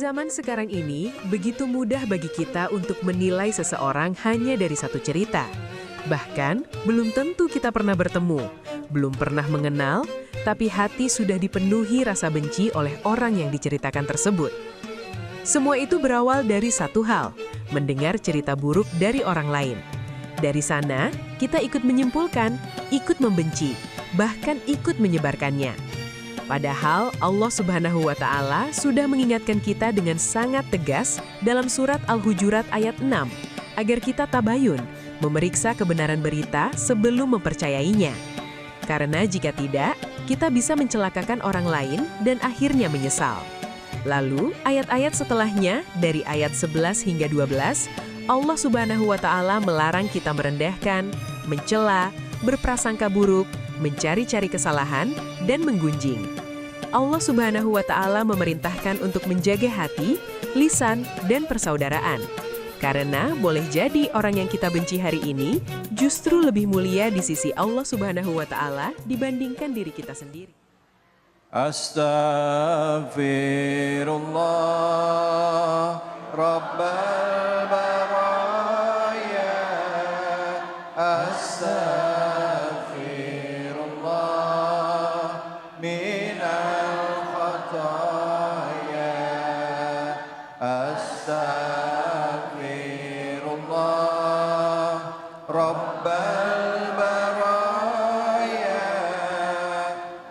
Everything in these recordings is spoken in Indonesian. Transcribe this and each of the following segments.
zaman sekarang ini, begitu mudah bagi kita untuk menilai seseorang hanya dari satu cerita. Bahkan, belum tentu kita pernah bertemu, belum pernah mengenal, tapi hati sudah dipenuhi rasa benci oleh orang yang diceritakan tersebut. Semua itu berawal dari satu hal, mendengar cerita buruk dari orang lain. Dari sana, kita ikut menyimpulkan, ikut membenci, bahkan ikut menyebarkannya. Padahal Allah Subhanahu wa Ta'ala sudah mengingatkan kita dengan sangat tegas dalam surat Al-Hujurat ayat 6 agar kita tabayun, memeriksa kebenaran berita sebelum mempercayainya. Karena jika tidak, kita bisa mencelakakan orang lain dan akhirnya menyesal. Lalu, ayat-ayat setelahnya dari ayat 11 hingga 12, Allah Subhanahu wa Ta'ala melarang kita merendahkan, mencela, berprasangka buruk, mencari-cari kesalahan, dan menggunjing. Allah Subhanahu wa Ta'ala memerintahkan untuk menjaga hati, lisan, dan persaudaraan. Karena boleh jadi orang yang kita benci hari ini justru lebih mulia di sisi Allah Subhanahu wa Ta'ala dibandingkan diri kita sendiri. Astaghfirullah Rabbal baraya Astaghfirullah minal khataya Astaghfirullah Rabbal baraya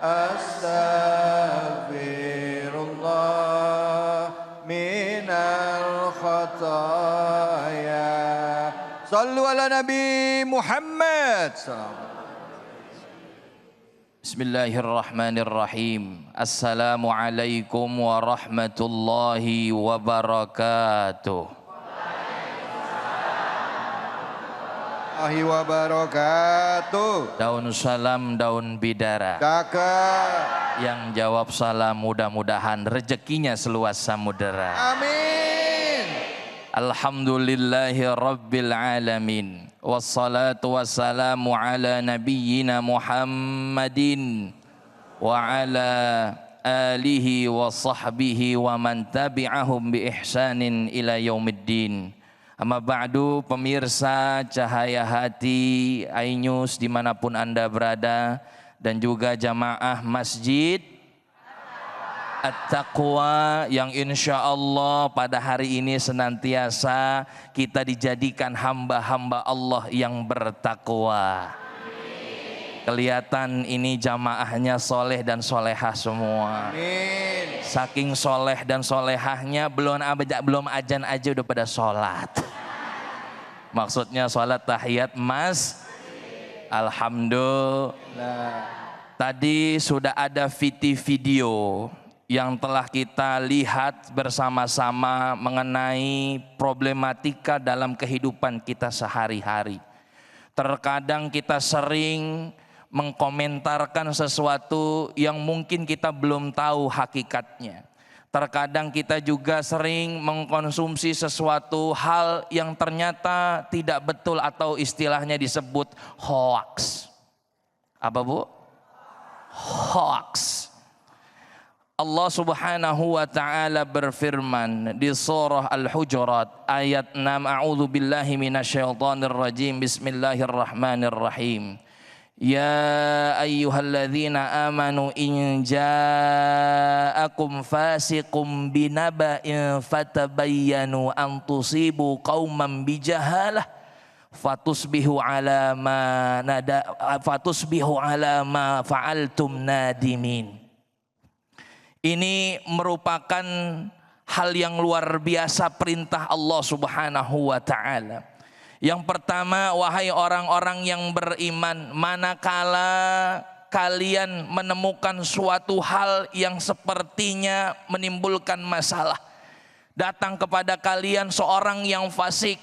Astaghfirullah minal khataya. Sallu ala Nabi Muhammad. Bismillahirrahmanirrahim. Assalamualaikum warahmatullahi wabarakatuh. Warahmatullahi wabarakatuh. Daun salam, daun bidara. Cakep. Yang jawab salam mudah-mudahan rezekinya seluas samudera. Amin. Alhamdulillahi rabbil alamin. Wassalatu wassalamu ala nabiyyina Muhammadin wa ala alihi wa sahbihi wa man tabi'ahum bi ihsanin ila yaumiddin. Amma ba'du, pemirsa Cahaya Hati iNews dimanapun Anda berada, dan juga jamaah Masjid At-Taqwa yang insya Allah pada hari ini senantiasa kita dijadikan hamba-hamba Allah yang bertakwa. Kelihatan ini jamaahnya soleh dan solehah semua. Amin. Saking soleh dan solehahnya belum ajan aja udah pada sholat. Maksudnya sholat tahiyat mas. Alhamdulillah. Tadi sudah ada video yang telah kita lihat bersama-sama mengenai problematika dalam kehidupan kita sehari-hari. Terkadang kita sering mengkomentarkan sesuatu yang mungkin kita belum tahu hakikatnya. Terkadang kita juga sering mengkonsumsi sesuatu hal yang ternyata tidak betul atau istilahnya disebut hoax. Apa Bu? Hoax. Allah Subhanahu wa Ta'ala berfirman di surah Al-Hujurat ayat 6, A'udzu billahi minasyaitonir rajim. Bismillahirrahmanirrahim. Ya ayyuhalladzina amanu in ja'akum fasiqum binaba'in fatabayyanu an tusibu qauman bijahalah fatusbihu ala ma fa'altum nadimin. Ini merupakan hal yang luar biasa, perintah Allah Subhanahu wa Ta'ala. Yang pertama, wahai orang-orang yang beriman, manakala kalian menemukan suatu hal yang sepertinya menimbulkan masalah, datang kepada kalian seorang yang fasik,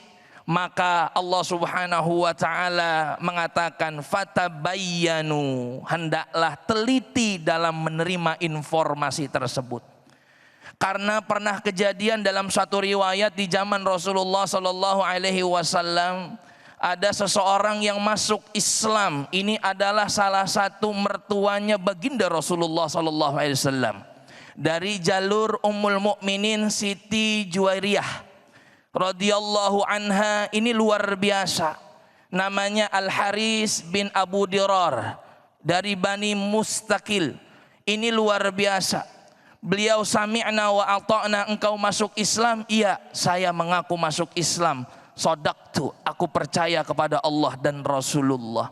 maka Allah Subhanahu wa Ta'ala mengatakan fatabayyanu, hendaklah teliti dalam menerima informasi tersebut. Karena pernah kejadian dalam satu riwayat di zaman Rasulullah Sallallahu Alaihi Wasallam, ada seseorang yang masuk Islam. Ini adalah salah satu mertuanya baginda Rasulullah Sallallahu Alaihi Wasallam. dari jalur Ummul Mukminin Siti Juwairiyah radhiyallahu anha. Ini luar biasa, namanya Al-Haris bin Abu Dirar dari Bani Mustaqil. Ini luar biasa. Beliau, sami'na wa ata'na, engkau masuk Islam? Iya, saya mengaku masuk Islam. Sodaqtu, aku percaya kepada Allah dan Rasulullah.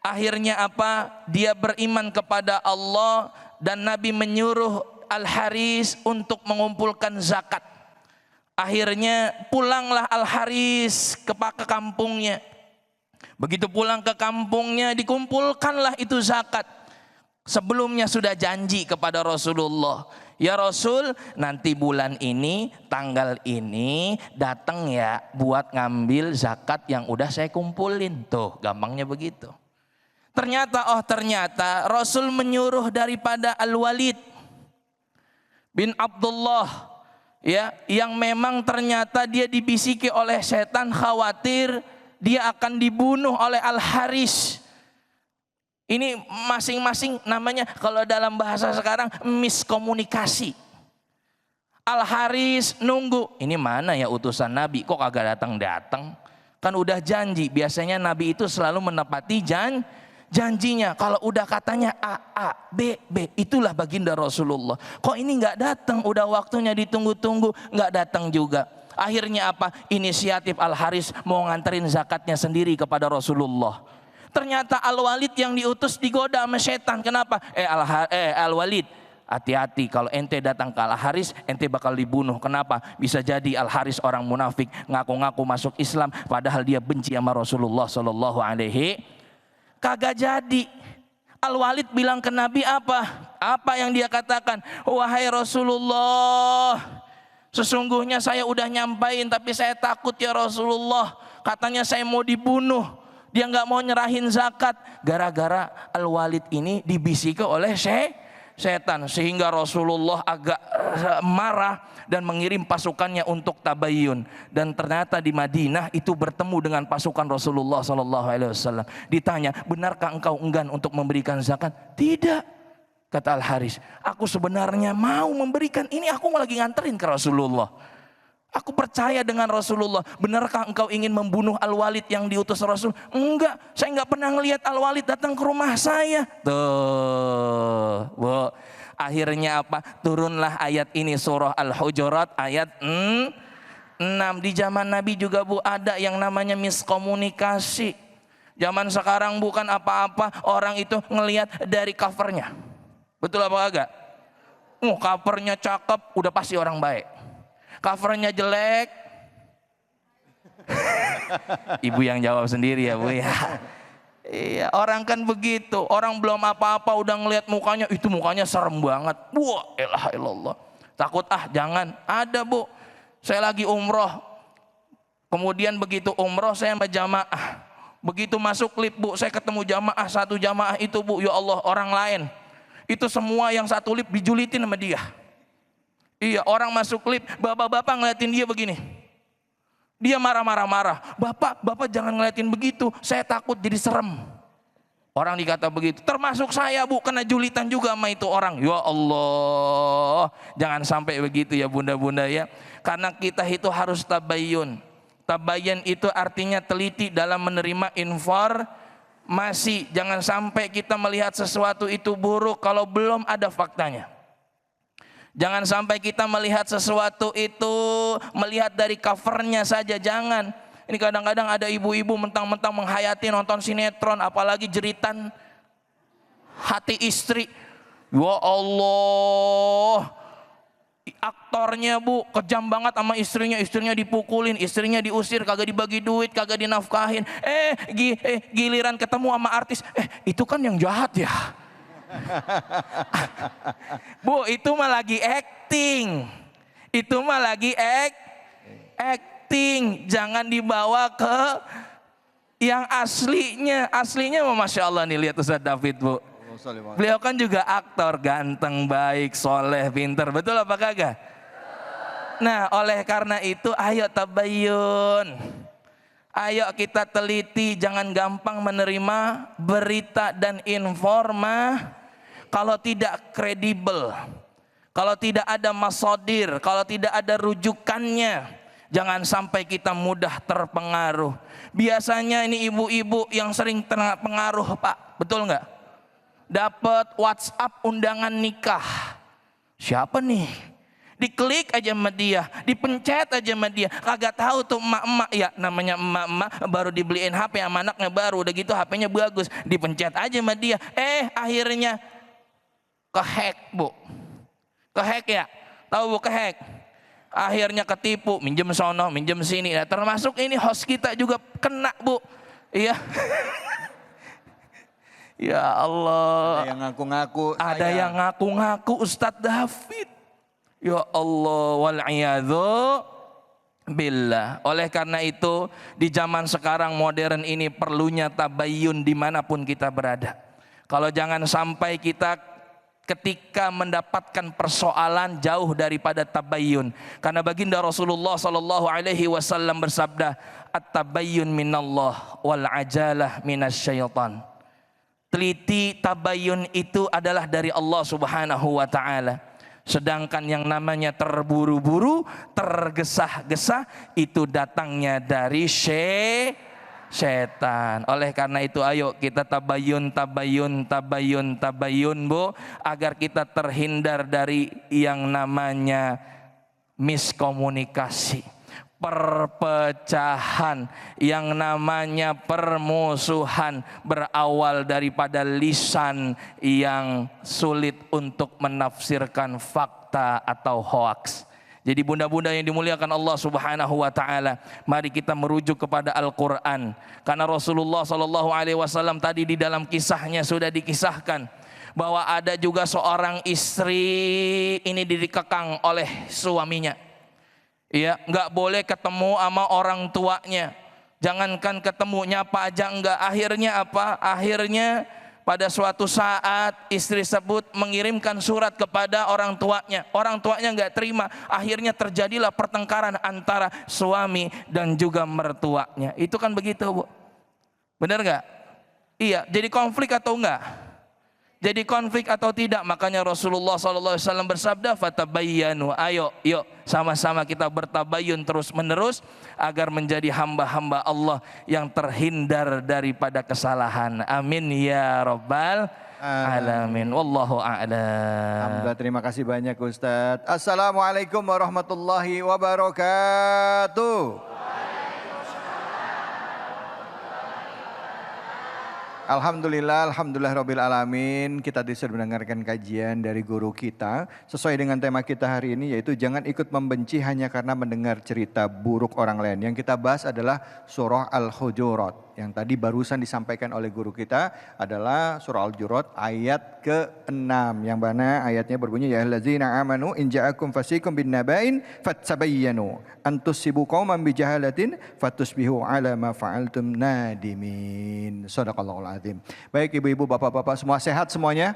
Akhirnya apa? Dia beriman kepada Allah dan Nabi menyuruh Al-Haris untuk mengumpulkan zakat. Akhirnya pulanglah Al-Haris ke kampungnya. Begitu pulang ke kampungnya, dikumpulkanlah itu zakat. Sebelumnya sudah janji kepada Rasulullah, ya Rasul, nanti bulan ini, tanggal ini datang ya buat ngambil zakat yang udah saya kumpulin. Tuh, gampangnya begitu. Ternyata Rasul menyuruh daripada Al-Walid bin Abdullah, ya, yang memang ternyata dia dibisiki oleh setan, khawatir dia akan dibunuh oleh Al-Haris. Ini masing-masing namanya kalau dalam bahasa sekarang miskomunikasi. Al-Haris nunggu, ini mana ya utusan Nabi, kok kagak datang-datang? Kan udah janji, biasanya Nabi itu selalu menepati janjinya. Kalau udah katanya A, B, itulah baginda Rasulullah. Kok ini nggak datang? Udah waktunya ditunggu-tunggu, nggak datang juga. Akhirnya apa? Inisiatif Al-Haris mau nganterin zakatnya sendiri kepada Rasulullah. Ternyata Al-Walid yang diutus digoda sama setan. Kenapa? Al-Walid, hati-hati, kalau ente datang ke Al-Haris, ente bakal dibunuh. Kenapa? Bisa jadi Al-Haris orang munafik, ngaku-ngaku masuk Islam, padahal dia benci sama Rasulullah Sallallahu Alaihi. Kagak jadi. Al-Walid bilang ke Nabi apa? Apa yang dia katakan? Wahai Rasulullah, sesungguhnya saya udah nyampain, tapi saya takut ya Rasulullah. Katanya saya mau dibunuh. Dia nggak mau nyerahin zakat. Gara-gara Al-Walid ini dibisiki oleh setan. Sehingga Rasulullah agak marah dan mengirim pasukannya untuk tabayyun. Dan ternyata di Madinah itu bertemu dengan pasukan Rasulullah SAW. Ditanya, benarkah engkau enggan untuk memberikan zakat? Tidak, kata Al-Haris. Aku sebenarnya mau memberikan. Ini aku lagi nganterin ke Rasulullah. Aku percaya dengan Rasulullah. Benarkah engkau ingin membunuh Al-Walid yang diutus Rasul? Enggak, saya enggak pernah ngelihat Al-Walid datang ke rumah saya. Tuh, Bu. Akhirnya apa? Turunlah ayat ini, surah Al-Hujurat ayat 6. Di zaman Nabi juga, Bu, ada yang namanya miskomunikasi. Zaman sekarang bukan apa-apa, orang itu ngelihat dari covernya. Betul apa enggak? Covernya cakep, udah pasti orang baik. Covernya jelek, ibu yang jawab sendiri ya, Bu ya. Iya, orang kan begitu. Orang belum apa-apa udah ngelihat mukanya, itu mukanya serem banget. Wah, elah ilallah. Takut jangan. Ada, Bu. Saya lagi umroh. Kemudian begitu umroh saya sama jamaah. Begitu masuk lift, Bu, saya ketemu jamaah, satu jamaah itu, Bu, ya Allah, orang lain. Itu semua yang satu lift dijulitin sama dia. Iya, orang masuk lift, bapak-bapak ngeliatin dia begini. Dia marah-marah. Bapak jangan ngeliatin begitu, saya takut jadi serem. Orang dikata begitu. Termasuk saya, Bu, kena julitan juga sama itu orang. Ya Allah, jangan sampai begitu ya bunda-bunda ya. Karena kita itu harus tabayyun. Tabayyun itu artinya teliti dalam menerima informasi. Jangan sampai kita melihat sesuatu itu buruk kalau belum ada faktanya. Jangan sampai kita melihat sesuatu itu melihat dari covernya saja, jangan. Ini kadang-kadang ada ibu-ibu mentang-mentang menghayati nonton sinetron, apalagi jeritan hati istri. Ya Allah, aktornya, Bu, kejam banget sama istrinya dipukulin, istrinya diusir, kagak dibagi duit, kagak dinafkahin. Giliran ketemu sama artis, itu kan yang jahat ya. Bu, itu mah lagi acting. Itu mah lagi acting. Jangan dibawa ke yang aslinya. Aslinya mah Masya Allah nih, lihat Ustaz David, Bu. Beliau kan juga aktor, ganteng, baik, soleh, pinter. Betul apa kagak? Nah, oleh karena itu ayo tabayyun. Ayo kita teliti, jangan gampang menerima berita dan informasi kalau tidak kredibel, kalau tidak ada masadir, kalau tidak ada rujukannya, jangan sampai kita mudah terpengaruh. Biasanya ini ibu-ibu yang sering terpengaruh, Pak, betul nggak? Dapat WhatsApp undangan nikah, siapa nih? Diklik aja sama dia, dipencet aja sama dia. Kagak tahu tuh emak-emak, ya namanya emak-emak baru dibeliin HP sama anaknya baru, udah gitu HP-nya bagus, dipencet aja sama dia. Akhirnya kehack, Bu. Kehack ya? Tahu Bu kehack? Akhirnya ketipu, minjem sono, minjem sini. Nah, termasuk ini host kita juga kena, Bu. Iya. Ya Allah. Ada yang ngaku-ngaku. Ada yang ngaku-ngaku Ustadz David. Ya Allah, wal'iyadzu billah. Oleh karena itu, di zaman sekarang modern ini perlunya tabayyun dimanapun kita berada. Kalau jangan sampai kita ketika mendapatkan persoalan jauh daripada tabayyun. Karena baginda Rasulullah sallallahu alaihi wasallam bersabda, "At-tabayyun minallah wal ajalah minasyaitan." Teliti tabayyun itu adalah dari Allah Subhanahu wa taala. Sedangkan yang namanya terburu-buru, tergesa-gesa itu datangnya dari setan. Oleh karena itu ayo kita tabayun Bu, agar kita terhindar dari yang namanya miskomunikasi, perpecahan, yang namanya permusuhan berawal daripada lisan yang sulit untuk menafsirkan fakta atau hoaks. Jadi bunda-bunda yang dimuliakan Allah Subhanahu wa taala, mari kita merujuk kepada Al-Qur'an. Karena Rasulullah sallallahu alaihi wasallam tadi di dalam kisahnya sudah dikisahkan bahwa ada juga seorang istri ini dikekang oleh suaminya. Ya, nggak boleh ketemu sama orang tuanya. Jangankan ketemu, nyapa aja enggak. Akhirnya apa? Akhirnya pada suatu saat istri tersebut mengirimkan surat kepada orang tuanya. Orang tuanya nggak terima. Akhirnya terjadilah pertengkaran antara suami dan juga mertuanya. Itu kan begitu, Bu. Benar nggak? Iya. Jadi konflik atau enggak? Jadi konflik atau tidak? Makanya Rasulullah SAW bersabda, "Fatabayyanu." Ayo, yuk sama-sama kita bertabayun terus menerus agar menjadi hamba-hamba Allah yang terhindar daripada kesalahan. Amin ya rabbal alamin. Wallahu a'lam. Alhamdulillah, terima kasih banyak Ustadz. Assalamualaikum warahmatullahi wabarakatuh. Alhamdulillah, Rabbil Alamin. Kita disuruh mendengarkan kajian dari guru kita sesuai dengan tema kita hari ini, yaitu jangan ikut membenci hanya karena mendengar cerita buruk orang lain. Yang kita bahas adalah surah Al-Hujurat. Yang tadi barusan disampaikan oleh guru kita adalah surah Al-Hujurat ayat ke-6. Yang mana ayatnya berbunyi, ya allazina amanu in ja'akum fasikum bin naba'in fattabayyanu an tusibu qauman bijahalatin fatusbihu ala ma fa'altum nadimin. Shadaqallahul azim. Baik ibu-ibu, bapak-bapak semua sehat semuanya?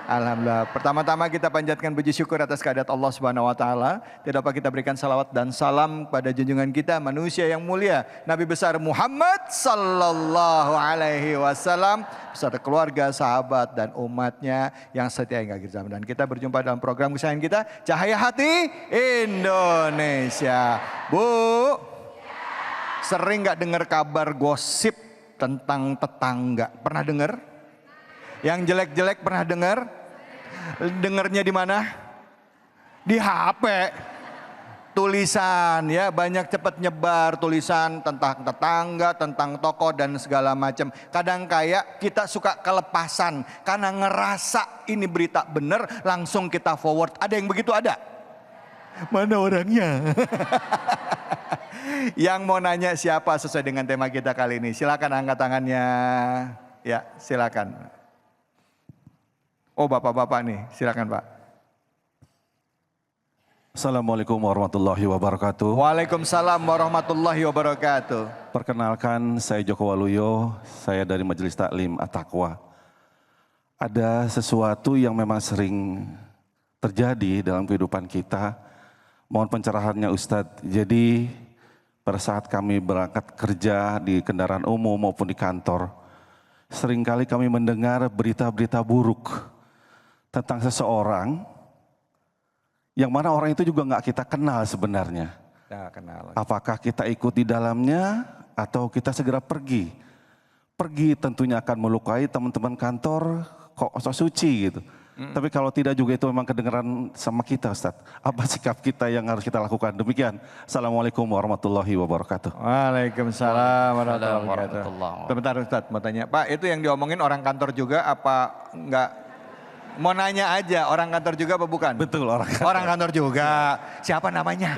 Alhamdulillah. Pertama-tama kita panjatkan puji syukur atas kehadirat Allah Subhanahu wa taala. Tidak lupa kita berikan salawat dan salam pada junjungan kita, manusia yang mulia, Nabi besar Muhammad sallallahu alaihi wasallam beserta keluarga, sahabat dan umatnya yang setia hingga akhir zaman. Dan kita berjumpa dalam program kesayangan kita, Cahaya Hati Indonesia. Bu, sering nggak dengar kabar gosip tentang tetangga? Pernah dengar? Yang jelek-jelek pernah dengar? Dengarnya di mana? Di HP. Tulisan ya, banyak cepat nyebar tulisan tentang tetangga, tentang toko dan segala macam. Kadang kayak kita suka kelepasan karena ngerasa ini berita benar, langsung kita forward. Ada yang begitu ada? Mana orangnya? Yang mau nanya siapa sesuai dengan tema kita kali ini? Silakan angkat tangannya. Ya, silakan. Oh, bapak-bapak nih, silakan Pak. Assalamualaikum warahmatullahi wabarakatuh. Waalaikumsalam warahmatullahi wabarakatuh. Perkenalkan, saya Joko Waluyo, saya dari Majelis Taklim At-Taqwa. Ada sesuatu yang memang sering terjadi dalam kehidupan kita. Mohon pencerahannya Ustadz. Jadi pada saat kami berangkat kerja di kendaraan umum maupun di kantor, seringkali kami mendengar berita-berita buruk tentang seseorang yang mana orang itu juga nggak kita kenal sebenarnya. Nah, kenal. Apakah kita ikut di dalamnya atau kita segera pergi? Pergi tentunya akan melukai teman-teman kantor, kok sok suci gitu. Tapi kalau tidak juga itu memang kedengaran sama kita, Ustadz. Apa sikap kita yang harus kita lakukan? Demikian. Assalamualaikum warahmatullahi wabarakatuh. Waalaikumsalam warahmatullahi warahmatullahi wabarakatuh. Sebentar Ustadz, mau tanya. Pak, itu yang diomongin orang kantor juga apa enggak? Mau nanya aja, orang kantor juga apa bukan? Betul, orang kantor. Orang kantor juga. Siapa namanya?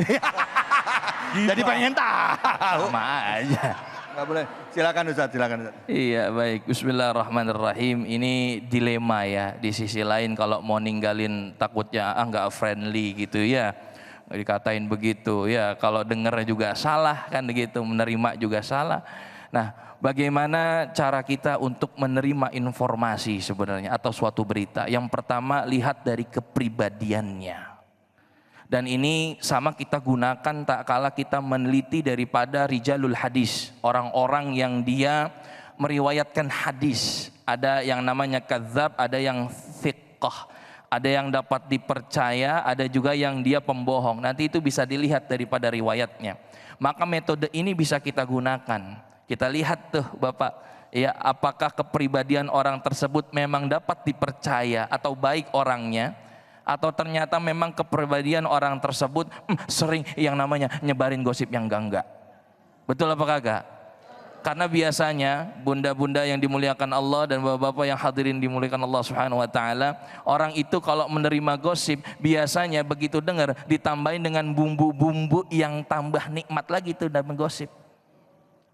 Jadi pengen tahu. Sama aja. Enggak boleh. Silakan Ustadz, silakan Ustadz. Iya baik, bismillahirrahmanirrahim. Ini dilema ya, di sisi lain kalau mau ninggalin takutnya nggak friendly gitu ya, dikatain begitu ya, kalau dengernya juga salah kan gitu, menerima juga salah. Nah, bagaimana cara kita untuk menerima informasi sebenarnya atau suatu berita? Yang pertama, lihat dari kepribadiannya. Dan ini sama kita gunakan tak kala kita meneliti daripada rijalul hadis, orang-orang yang dia meriwayatkan hadis. Ada yang namanya kadzab, ada yang thiqah, ada yang dapat dipercaya, ada juga yang dia pembohong. Nanti itu bisa dilihat daripada riwayatnya. Maka metode ini bisa kita gunakan. Kita lihat tuh Bapak, ya, apakah kepribadian orang tersebut memang dapat dipercaya atau baik orangnya, atau ternyata memang kepribadian orang tersebut sering yang namanya nyebarin gosip yang enggak. Betul apa kagak? Karena biasanya bunda-bunda yang dimuliakan Allah dan bapak-bapak yang hadirin dimuliakan Allah Subhanahu wa taala, orang itu kalau menerima gosip biasanya begitu dengar ditambahin dengan bumbu-bumbu yang tambah nikmat lagi tuh dalam gosip.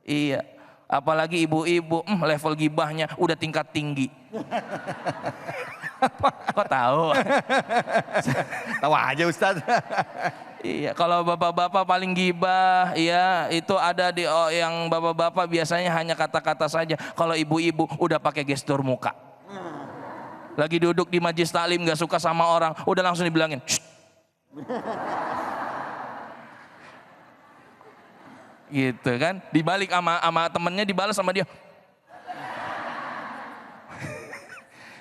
Iya, apalagi ibu-ibu level gibahnya udah tingkat tinggi. Kok tahu? Tahu aja Ustadz. Iya, kalau bapak-bapak paling gibah, ya itu ada di yang bapak-bapak biasanya hanya kata-kata saja. Kalau ibu-ibu udah pakai gestur muka. Lagi duduk di majelis taklim nggak suka sama orang, udah langsung dibilangin. Shh. Gitu kan? Dibalik sama temennya, dibalas sama dia.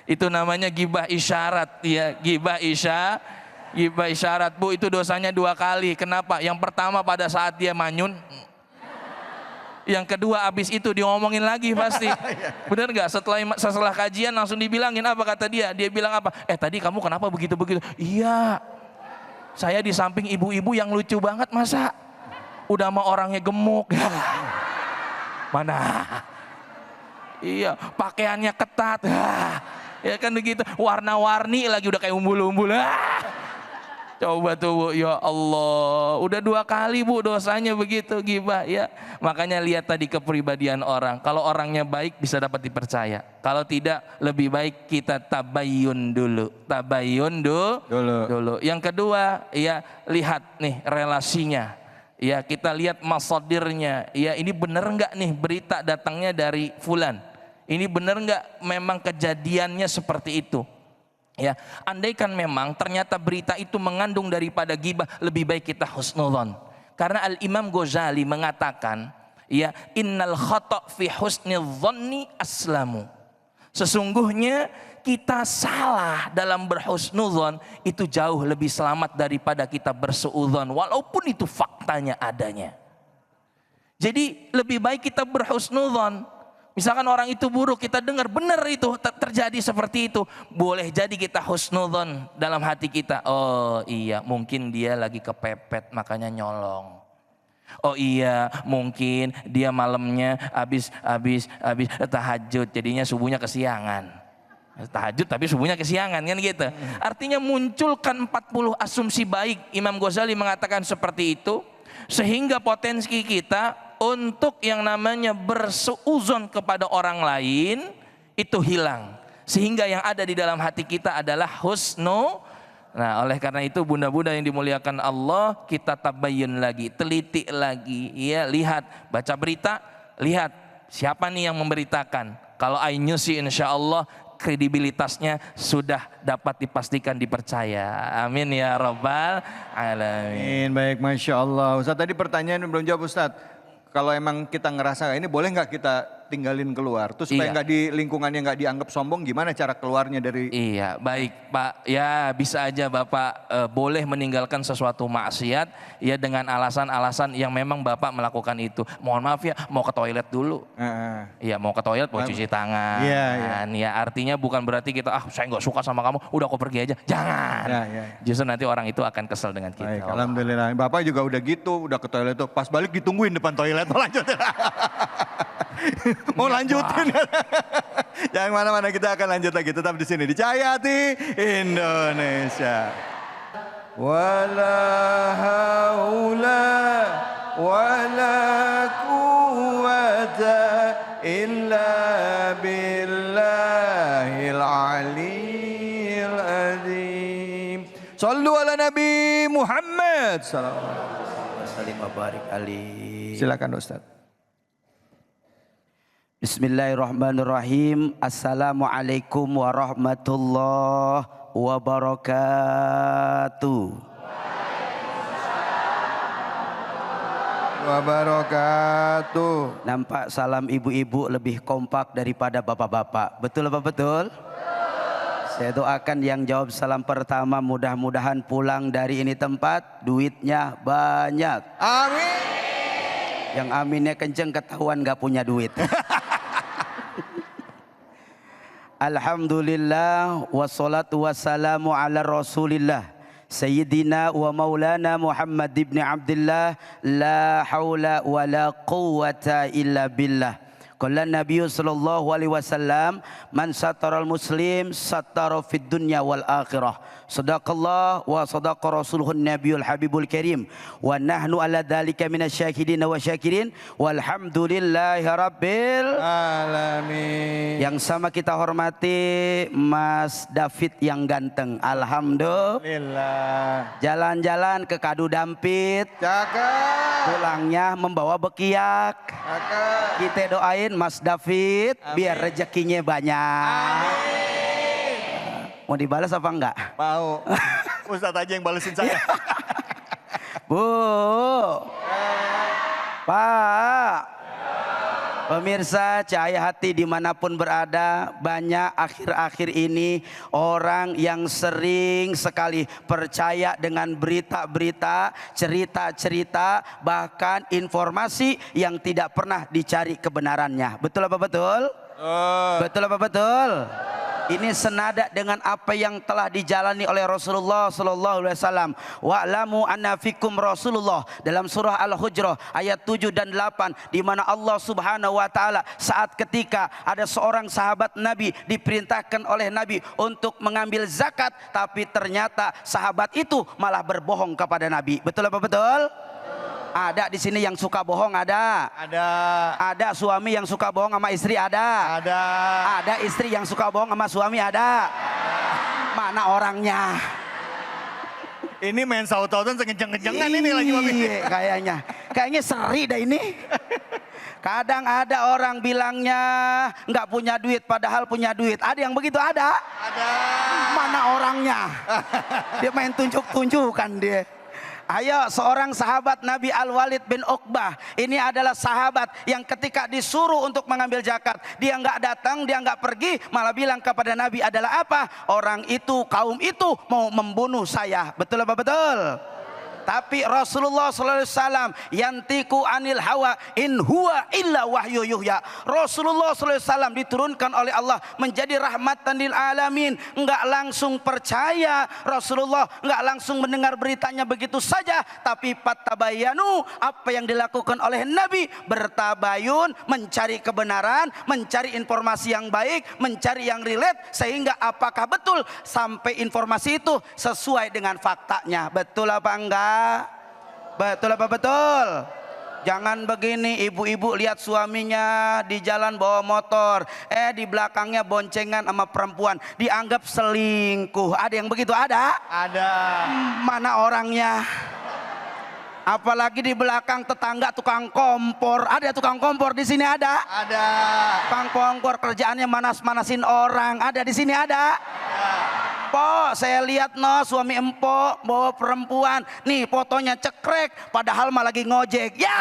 Itu namanya gibah isyarat ya, gibah isyarat Bu, itu dosanya 2 kali. Kenapa? Yang pertama pada saat dia manyun, yang kedua abis itu diomongin lagi pasti. Bener nggak? Setelah kajian langsung dibilangin apa kata dia? Dia bilang apa? Tadi kamu kenapa begitu-begitu? Iya, saya di samping ibu-ibu yang lucu banget masa udah sama orangnya gemuk. Mana? Iya, pakaiannya ketat. Ya kan begitu, warna-warni lagi udah kayak umbul-umbul. Coba tuh Bu, ya Allah, udah 2 kali Bu dosanya begitu gibah ya. Makanya lihat tadi kepribadian orang. Kalau orangnya baik bisa dapat dipercaya. Kalau tidak, lebih baik kita tabayyun dulu. Tabayyun dulu. Yang kedua, ya lihat nih relasinya. Ya kita lihat masadirnya. Ya ini bener nggak nih berita datangnya dari fulan? Ini benar nggak memang kejadiannya seperti itu? Ya, andaikan memang ternyata berita itu mengandung daripada gibah, lebih baik kita husnudzon. Karena Al-Imam Ghazali mengatakan, ya innal khata' fi husnidzonni aslamu. Sesungguhnya kita salah dalam berhusnudzon itu jauh lebih selamat daripada kita bersuudzon, walaupun itu faktanya adanya. Jadi lebih baik kita berhusnudzon. Misalkan orang itu buruk, kita dengar benar itu terjadi seperti itu, boleh jadi kita husnudzon dalam hati kita. Oh iya, mungkin dia lagi kepepet makanya nyolong. Oh iya, mungkin dia malamnya habis tahajud jadinya subuhnya kesiangan. Tahajud tapi subuhnya kesiangan kan gitu. Artinya munculkan 40 asumsi baik. Imam Ghazali mengatakan seperti itu, sehingga potensi kita untuk yang namanya bersuuzon kepada orang lain itu hilang. Sehingga yang ada di dalam hati kita adalah husnu. Nah, oleh karena itu bunda-bunda yang dimuliakan Allah, kita tabayyun lagi, teliti lagi, ya, lihat, baca berita, lihat siapa nih yang memberitakan. Kalau iNews sih insya Allah kredibilitasnya sudah dapat dipastikan dipercaya. Amin ya rabbal alamin. Baik, Masya Allah. Ustadz tadi pertanyaan belum jawab Ustadz. Kalau emang kita ngerasa ini boleh nggak kita tinggalin keluar. Terus supaya Iya. nggak di lingkungannya nggak dianggap sombong, gimana cara keluarnya dari? Iya, baik Pak. Ya bisa aja Bapak boleh meninggalkan sesuatu maksiat ya dengan alasan-alasan yang memang Bapak melakukan itu. Mohon maaf ya, mau ke toilet dulu. Iya, mau ke toilet, mau cuci tangan. Iya, iya. Ya artinya bukan berarti kita saya nggak suka sama kamu, udah aku pergi aja. Jangan. Ya, ya. Justru nanti orang itu akan kesel dengan kita. Baik, alhamdulillah. Bapak juga udah gitu, udah ke toilet tuh. Pas balik ditungguin depan toilet, mau lanjut. Mau lanjutin. Jangan mana-mana, kita akan lanjut lagi. Tetap di sini di Cahaya Hati Indonesia. Wala haula wala quwata illa billahil aliyil azim. Sallu ala Nabi Muhammad sallallahu alaihi wasallam. Silakan Ustaz. Bismillahirrahmanirrahim. Assalamualaikum warahmatullahi wabarakatuh. Wabarakatuh. Nampak salam ibu-ibu lebih kompak daripada bapak-bapak. Betul apa betul? Saya doakan yang jawab salam pertama mudah-mudahan pulang dari ini tempat duitnya banyak. Amin. Yang aminnya kenceng ketahuan gak punya duit. Alhamdulillah wassalatu wassalamu ala rasulillah Sayyidina wa maulana Muhammad ibn Abdullah la hawla wa la quwwata illa billah. Qala Nabi sallallahu alaihi wasallam man sataral muslim satara fid dunya wal akhirah. Sadaqallah wa sadaqa rasuluhun nabiyul habibul karim. Wa nahnu ala dhalika minasyahidin wa syakirin. Walhamdulillahi rabbil Alamin. Yang sama kita hormati Mas David yang ganteng. Alhamdulillah. Jalan-jalan ke Kadu Dampit. Cakep. Pulangnya membawa bekiak. Cakep. Kita doain Mas David biar rezekinya banyak. Mau dibalas apa enggak? Mau. Ustadz aja yang balesin saya. Bu, Pak, pemirsa Cahaya Hati dimanapun berada, banyak akhir-akhir ini orang yang sering sekali percaya dengan berita-berita, cerita-cerita, bahkan informasi yang tidak pernah dicari kebenarannya. Betul apa betul? Betul apa betul? Ini senada dengan apa yang telah dijalani oleh Rasulullah sallallahu alaihi wasallam. Wa'lamu anna fikum Rasulullah dalam surah Al-Hujrah ayat 7 dan 8 di mana Allah Subhanahu wa taala saat ketika ada seorang sahabat Nabi diperintahkan oleh Nabi untuk mengambil zakat, tapi ternyata sahabat itu malah berbohong kepada Nabi. Betul apa betul? Ada di sini yang suka bohong, ada. Ada. Ada suami yang suka bohong sama istri, ada. Ada. Ada istri yang suka bohong sama suami, ada. Mana orangnya? Ini main saut-sautan sekenceng-kencengan ini lagi Mami. Iya, kayaknya seri dah ini. Kadang ada orang bilangnya nggak punya duit padahal punya duit. Ada yang begitu, ada. Ada. Mana orangnya? Dia main tunjuk-tunjukkan dia. Ayo, seorang sahabat Nabi Al-Walid bin Uqbah. Ini adalah sahabat yang ketika disuruh untuk mengambil zakat, dia nggak datang, dia nggak pergi, malah bilang kepada Nabi adalah apa? Orang itu, kaum itu mau membunuh saya. Betul apa betul? Tapi Rasulullah sallallahu alaihi wasallam yantiku anil hawa in huwa illa wahyu yuhya. Rasulullah sallallahu alaihi wasallam diturunkan oleh Allah menjadi rahmatan lil alamin. Enggak langsung percaya Rasulullah, enggak langsung mendengar beritanya begitu saja, tapi fatabayanu, apa yang dilakukan oleh Nabi, bertabayun, mencari kebenaran, mencari informasi yang baik, mencari yang relate, sehingga apakah betul sampai informasi itu sesuai dengan faktanya. Betul apa enggak? Betul apa betul? Jangan begini, ibu-ibu lihat suaminya di jalan bawa motor, di belakangnya boncengan sama perempuan, dianggap selingkuh. Ada yang begitu? Ada? Ada. Mana orangnya? Apalagi di belakang tetangga tukang kompor. Ada tukang kompor di sini, ada? Ada. Tukang kompor kerjaannya manas-manasin orang. Ada di sini, ada? Po, saya lihat suami empok bawa perempuan. Nih fotonya cekrek, padahal mah lagi ngojek. Ya.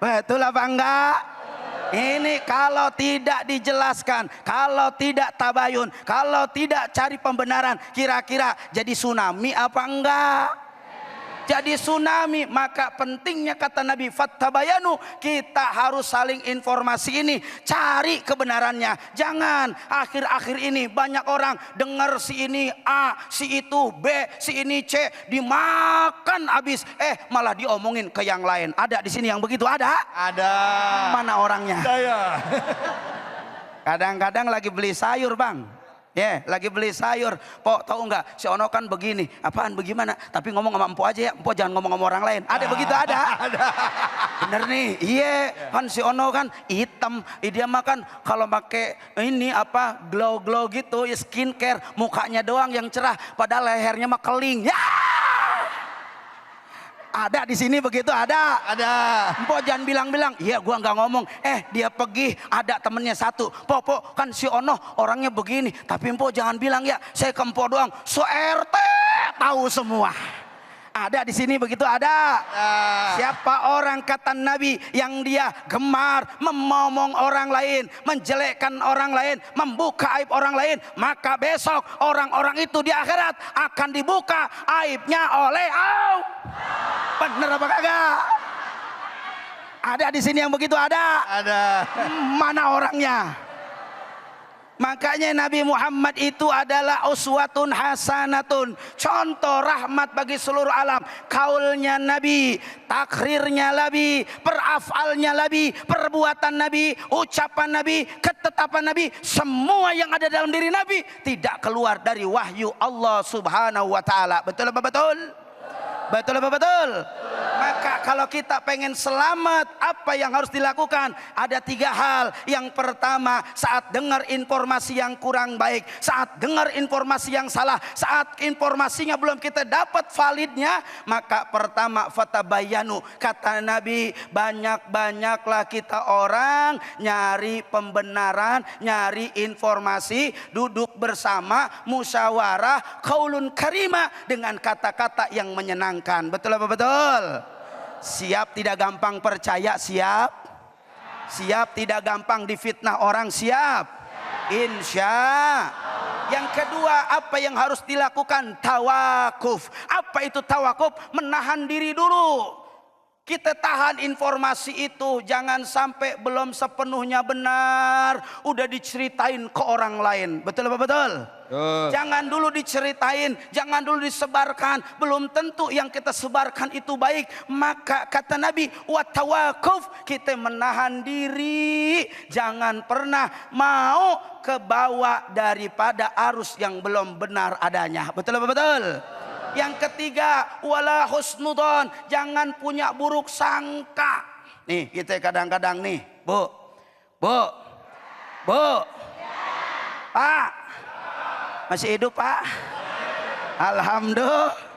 Betul apa enggak? Ini kalau tidak dijelaskan, kalau tidak tabayun, kalau tidak cari pembenaran, kira-kira jadi tsunami apa enggak? Jadi tsunami. Maka pentingnya kata Nabi, fattabayanu, kita harus saling informasi ini, cari kebenarannya. Jangan akhir-akhir ini banyak orang dengar si ini A, si itu B, si ini C, dimakan habis, malah diomongin ke yang lain. Ada di sini yang begitu? Ada? Ada. Mana orangnya? Saya. Kadang-kadang lagi beli sayur, Bang. Lagi beli sayur. Pok, tahu nggak? Si Ono kan begini. Apaan bagaimana? Tapi ngomong sama Empo aja ya. Empo jangan ngomong sama orang lain. Ada begitu? Ada. Bener nih. Iya. Kan si Ono kan hitam. Dia makan kalau pakai ini apa glow gitu, skincare, mukanya doang yang cerah. Padahal lehernya mah keling. Ya. Ada di sini begitu? Ada. Ada. Empok jangan bilang-bilang, iya gua nggak ngomong. Dia pergi, ada temennya satu. Pok, kan si Ono orangnya begini. Tapi empok jangan bilang ya, saya ke empok doang. So RT tahu semua. Ada di sini begitu? Ada. Siapa orang kata Nabi yang dia gemar memomong orang lain, menjelekkan orang lain, membuka aib orang lain, maka besok orang-orang itu di akhirat akan dibuka aibnya oleh Allah. Bener apa kagak? Ada di sini yang begitu? Ada. Ada. Mana orangnya? Makanya Nabi Muhammad itu adalah uswatun hasanatun, contoh rahmat bagi seluruh alam. Kaulnya Nabi, takrirnya Nabi, perafalnya Nabi, perbuatan Nabi, ucapan Nabi, ketetapan Nabi, semua yang ada dalam diri Nabi tidak keluar dari wahyu Allah Subhanahu wa taala. Betul apa betul? Betul apa betul? Maka kalau kita pengen selamat, apa yang harus dilakukan? Ada 3 hal. Yang pertama, saat dengar informasi yang kurang baik, saat dengar informasi yang salah, saat informasinya belum kita dapat validnya, maka pertama fatabayanu. Kata Nabi, banyak-banyaklah kita orang nyari pembenaran, nyari informasi, duduk bersama, musyawarah, qaulun karima, dengan kata-kata yang menyenangkan. Betul apa betul? Siap tidak gampang percaya? Siap. Siap tidak gampang difitnah orang? Siap. Insya. Yang kedua, apa yang harus dilakukan? Tawakuf. Apa itu tawakuf? Menahan diri dulu. Kita tahan informasi itu, jangan sampai belum sepenuhnya benar udah diceritain ke orang lain. Betul apa betul? Jangan dulu diceritain, jangan dulu disebarkan. Belum tentu yang kita sebarkan itu baik. Maka kata Nabi, watawakuf, kita menahan diri. Jangan pernah mau kebawa daripada arus yang belum benar adanya. Betul apa betul? Yang ketiga, wala husnudon, jangan punya buruk sangka. Nih kita kadang-kadang nih, Bu, Pak, masih hidup Pak? Alhamdulillah.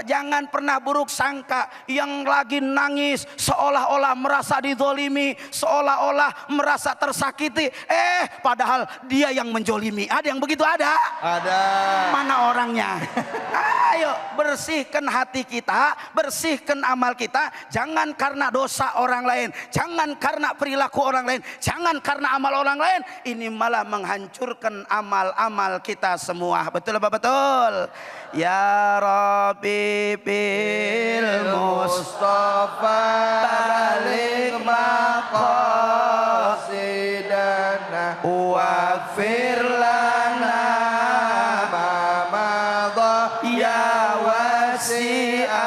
Jangan pernah buruk sangka. Yang lagi nangis seolah-olah merasa dizolimi, seolah-olah merasa tersakiti, padahal dia yang menjolimi. Ada yang begitu? Ada? Ada. Mana orangnya? Ayo bersihkan hati kita, bersihkan amal kita. Jangan karena dosa orang lain, jangan karena perilaku orang lain, jangan karena amal orang lain. Ini malah menghancurkan amal-amal kita semua. Betul apa betul? Ya Rabbi bil Mustafa balik maqasidana waghfir lana ma madha ya wasi'al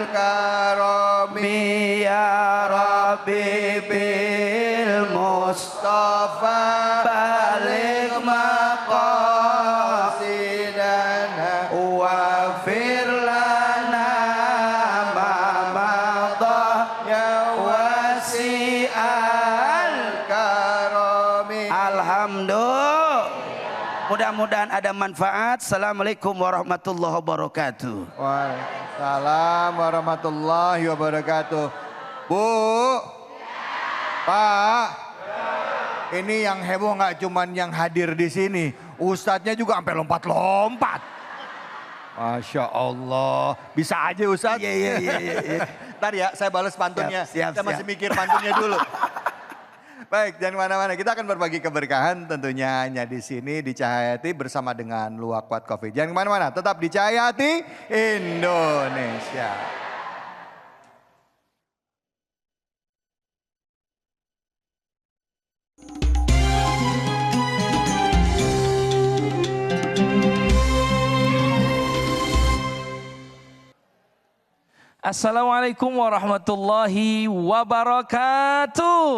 karami ya Rabbi bil Mustafa balik maqasidana waghfir lana ma madha ya wasi'al karami. Alhamdulillah. Mudah-mudahan ada manfaat. Assalamualaikum warahmatullahi wabarakatuh. Waalaikumsalam warahmatullahi wabarakatuh. Bu, Pak, ini yang heboh nggak cuman yang hadir di sini, ustadznya juga sampai lompat-lompat. Masya Allah. Bisa aja Ustadz. Iya. Ntar ya, saya balas pantunnya. Siap. Saya masih mikir pantunnya dulu. Baik, jangan kemana-mana. Kita akan berbagi keberkahan tentunya hanya di sini di Cahaya Hati bersama dengan Luwak White Coffee. Jangan kemana-mana, tetap di Cahaya Hati Indonesia. Assalamualaikum warahmatullahi wabarakatuh.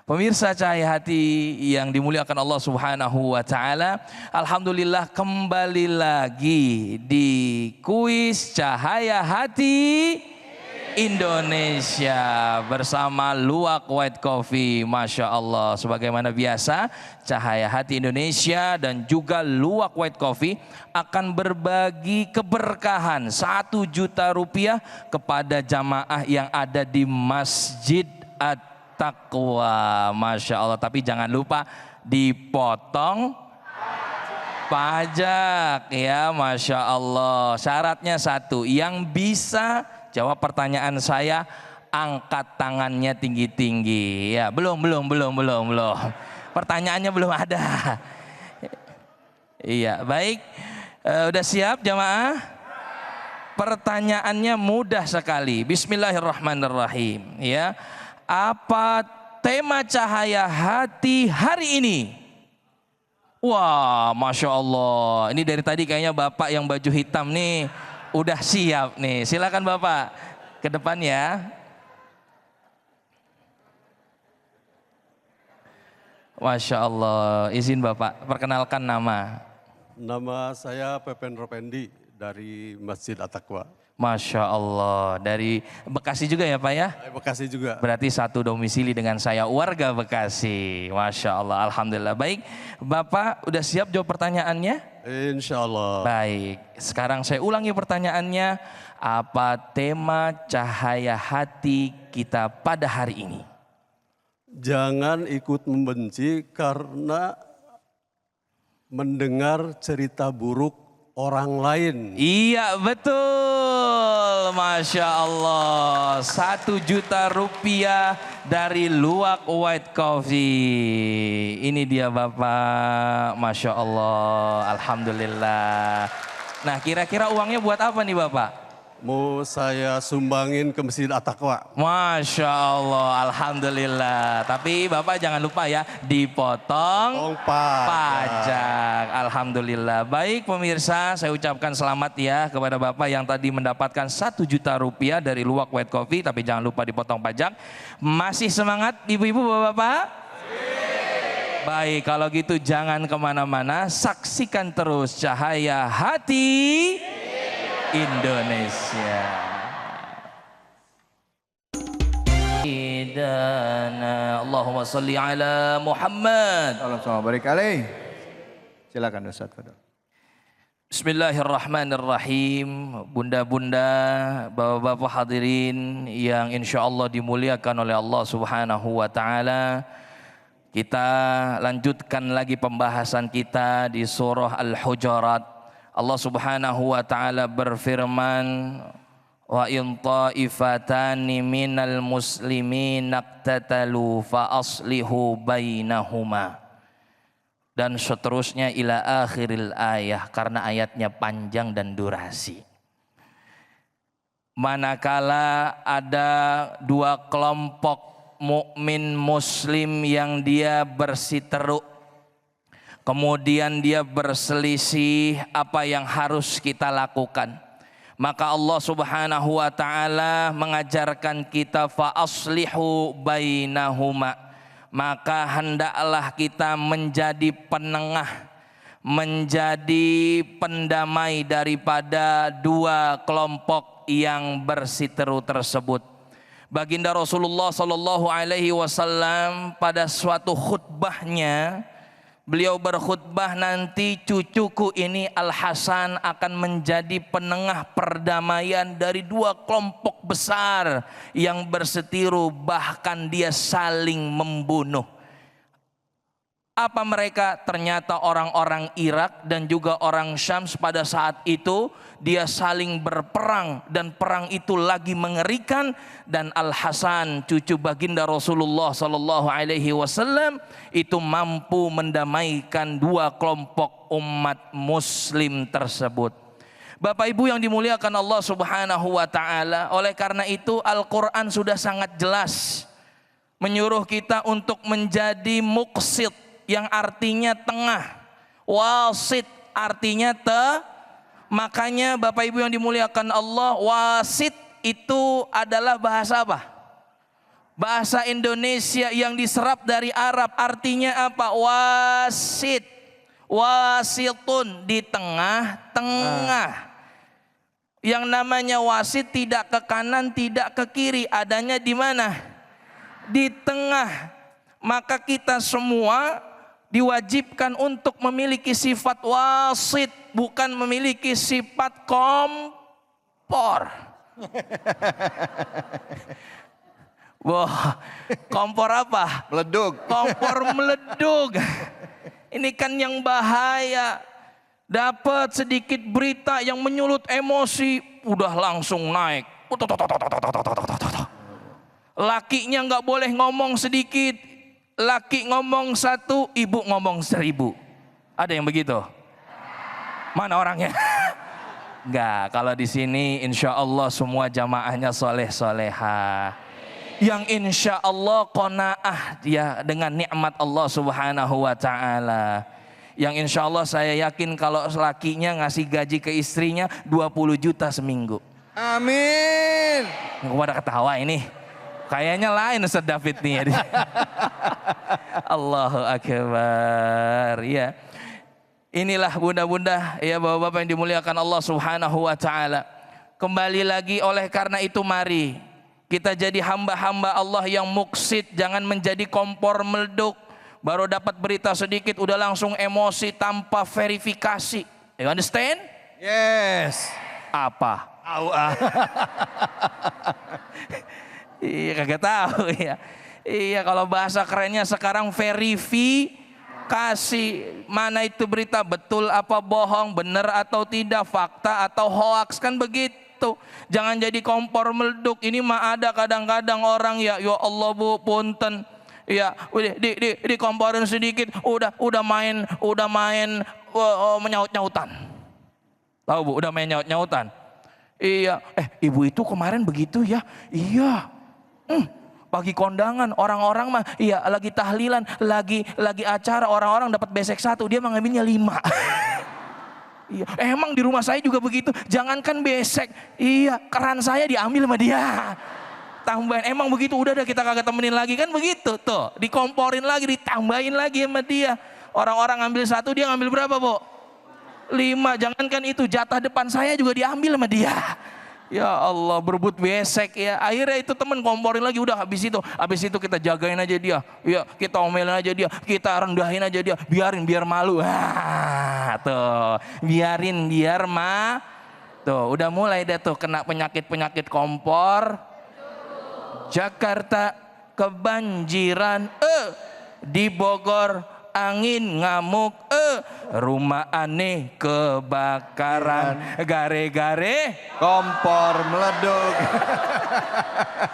Pemirsa Cahaya Hati yang dimuliakan Allah Subhanahu wa taala, alhamdulillah kembali lagi di kuis Cahaya Hati Indonesia bersama Luwak White Coffee. Masya Allah, sebagaimana biasa Cahaya Hati Indonesia dan juga Luwak White Coffee akan berbagi keberkahan 1 juta rupiah kepada jamaah yang ada di Masjid At-Taqwa. Masya Allah, tapi jangan lupa dipotong pajak ya. Masya Allah, syaratnya 1, yang bisa jawab pertanyaan saya angkat tangannya tinggi-tinggi ya. Belum. Pertanyaannya belum ada. Iya, baik. Udah siap jamaah? Pertanyaannya mudah sekali. Bismillahirrahmanirrahim ya. Apa tema Cahaya Hati hari ini? Wah, Masya Allah. Ini dari tadi kayaknya Bapak yang baju hitam nih udah siap nih. Silakan Bapak ke depan ya. Masya Allah. Izin Bapak perkenalkan nama. Nama saya Pepen Ropendi dari Masjid At-Taqwa. Masya Allah. Dari Bekasi juga ya Pak ya? Bekasi juga. Berarti satu domisili dengan saya, warga Bekasi. Masya Allah. Alhamdulillah. Baik, Bapak udah siap jawab pertanyaannya? Insya Allah. Baik, sekarang saya ulangi pertanyaannya. Apa tema Cahaya Hati kita pada hari ini? Jangan ikut membenci karena mendengar cerita buruk orang lain. Iya betul, Masya Allah. 1 juta rupiah dari Luwak White Coffee. Ini dia Bapak, Masya Allah, Alhamdulillah. Nah, kira-kira uangnya buat apa nih Bapak? Mau saya sumbangin ke Masjid At-Taqwa. Masya Allah, Alhamdulillah. Tapi Bapak jangan lupa ya, dipotong pajak. Alhamdulillah. Baik pemirsa, saya ucapkan selamat ya kepada Bapak yang tadi mendapatkan 1 juta rupiah dari Luwak White Coffee. Tapi jangan lupa dipotong pajak. Masih semangat ibu-ibu bapak-bapak? Baik, kalau gitu jangan kemana-mana. Saksikan terus Cahaya Hati Indonesia. Allahumma salli ala Muhammad. Allahumma barik alaih. Silakan Ustaz Fadil. Bismillahirrahmanirrahim. Bunda-bunda, bapak-bapak hadirin yang insya Allah dimuliakan oleh Allah Subhanahu wa ta'ala. Kita lanjutkan lagi pembahasan kita di surah Al-Hujurat. Allah Subhanahu wa ta'ala berfirman, wa in ta'ifatani minal muslimin naqtatalu fa aslihu bainahuma. Dan seterusnya ila akhiril ayah, karena ayatnya panjang dan durasi. Manakala ada 2 kelompok mukmin muslim yang dia bersiteru, kemudian dia berselisih apa yang harus kita lakukan, maka Allah Subhanahu wa ta'ala mengajarkan kita fa aslihu bainahuma, maka hendaklah kita menjadi penengah, menjadi pendamai daripada 2 kelompok yang bersiteru tersebut. Baginda Rasulullah sallallahu alaihi wasallam pada suatu khutbahnya, beliau berkhutbah, nanti cucuku ini Al-Hasan akan menjadi penengah perdamaian dari 2 kelompok besar yang bersetiru, bahkan dia saling membunuh. Apa mereka? Ternyata orang-orang Irak dan juga orang Syams pada saat itu dia saling berperang dan perang itu lagi mengerikan, dan Al Hasan cucu baginda Rasulullah Sallallahu Alaihi Wasallam itu mampu mendamaikan dua kelompok umat Muslim tersebut. Bapak Ibu yang dimuliakan Allah Subhanahu Wa Taala, oleh karena itu Al-Quran sudah sangat jelas menyuruh kita untuk menjadi muqsit, yang artinya tengah, wasit artinya makanya Bapak Ibu yang dimuliakan Allah, wasit itu adalah bahasa apa? Bahasa Indonesia yang diserap dari Arab, artinya apa? Wasit, wasitun, di tengah-tengah. Yang namanya wasit tidak ke kanan, tidak ke kiri, adanya di mana? Di tengah. Maka kita semua diwajibkan untuk memiliki sifat wasit, bukan memiliki sifat kompor. Wah, kompor apa? Meleduk. Kompor meleduk. Ini kan yang bahaya. Dapat sedikit berita yang menyulut emosi, udah langsung naik. Lakinya nggak boleh ngomong sedikit. Laki ngomong 1, ibu ngomong 1000. Ada yang begitu? Mana orangnya? Enggak, kalau di sini insya Allah semua jamaahnya soleh-soleha. Yang insya Allah qanaah dia dengan nikmat Allah Subhanahu Wa Taala. Yang insya Allah saya yakin kalau lakinya ngasih gaji ke istrinya 20 juta seminggu. Amin. Kepada ketawa ini. Kayaknya lain Ustaz David nih. Allahu Akbar. Ya. Inilah bunda-bunda, ya bapak-bapak yang dimuliakan Allah Subhanahu Wa Taala. Kembali lagi, oleh karena itu mari kita jadi hamba-hamba Allah yang muksid, jangan menjadi kompor meleduk. Baru dapat berita sedikit udah langsung emosi tanpa verifikasi. You understand? Yes. Apa? Iya, kagak tahu ya. Iya, kalau bahasa kerennya sekarang verifikasi. Mana itu berita betul apa bohong, benar atau tidak, fakta atau hoaks, kan begitu. Jangan jadi kompor meleduk. Ini mah ada kadang-kadang orang ya Allah bu, punten. Ya, di komporin sedikit udah main menyaut-nyautan. Tahu Bu, udah main nyaut-nyautan. Iya, ibu itu kemarin begitu ya. Iya. Pagi kondangan orang-orang mah iya lagi tahlilan, lagi acara, orang-orang dapat besek 1, dia mah ngambilnya 5. Iya, emang di rumah saya juga begitu. Jangankan besek, iya keran saya diambil sama dia. Tambahin, emang begitu, udah kita kagak temenin lagi, kan begitu tuh. Dikomporin lagi, ditambahin lagi sama dia. Orang-orang ngambil 1, dia ngambil berapa, Bu? 5. Jangankan itu, jatah depan saya juga diambil sama dia. Ya Allah, berebut besek ya. Akhirnya itu temen komporin lagi, udah habis itu kita jagain aja dia. Ya, kita omelin aja dia, kita rendahin aja dia, biar malu. Tuh, biar tuh, udah mulai deh tuh kena penyakit kompor. Jakarta kebanjiran, di Bogor angin ngamuk, rumah aneh kebakaran, gare-gare kompor meleduk.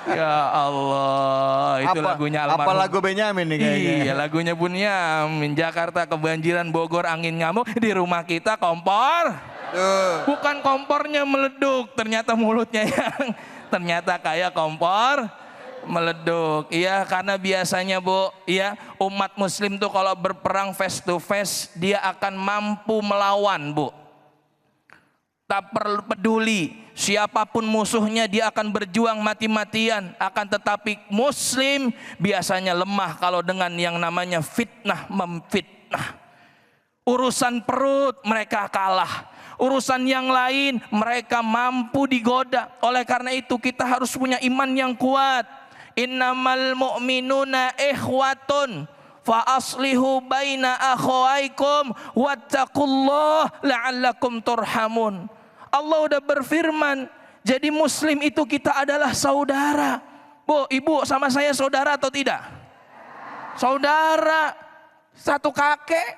Ya Allah, itu lagunya almarhum. Apa lagu Benyamin nih kayaknya? Iya, lagunya Bunyamin. Jakarta kebanjiran, Bogor angin ngamuk, di rumah kita kompor. Bukan kompornya meleduk, ternyata mulutnya yang ternyata kayak kompor meleduk. Iya, karena biasanya Bu, ya umat muslim tuh kalau berperang face to face dia akan mampu melawan, Bu. Tak perlu peduli siapapun musuhnya, dia akan berjuang mati-matian. Akan tetapi muslim biasanya lemah kalau dengan yang namanya fitnah memfitnah. Urusan perut mereka kalah. Urusan yang lain mereka mampu digoda. Oleh karena itu kita harus punya iman yang kuat. Innamal mu'minuna ikhwatun fa aslihu baina akhawaikum wattaqullah la'allakum turhamun. Allah udah berfirman, jadi muslim itu kita adalah saudara. Bu, ibu sama saya saudara atau tidak? Saudara. Satu kakek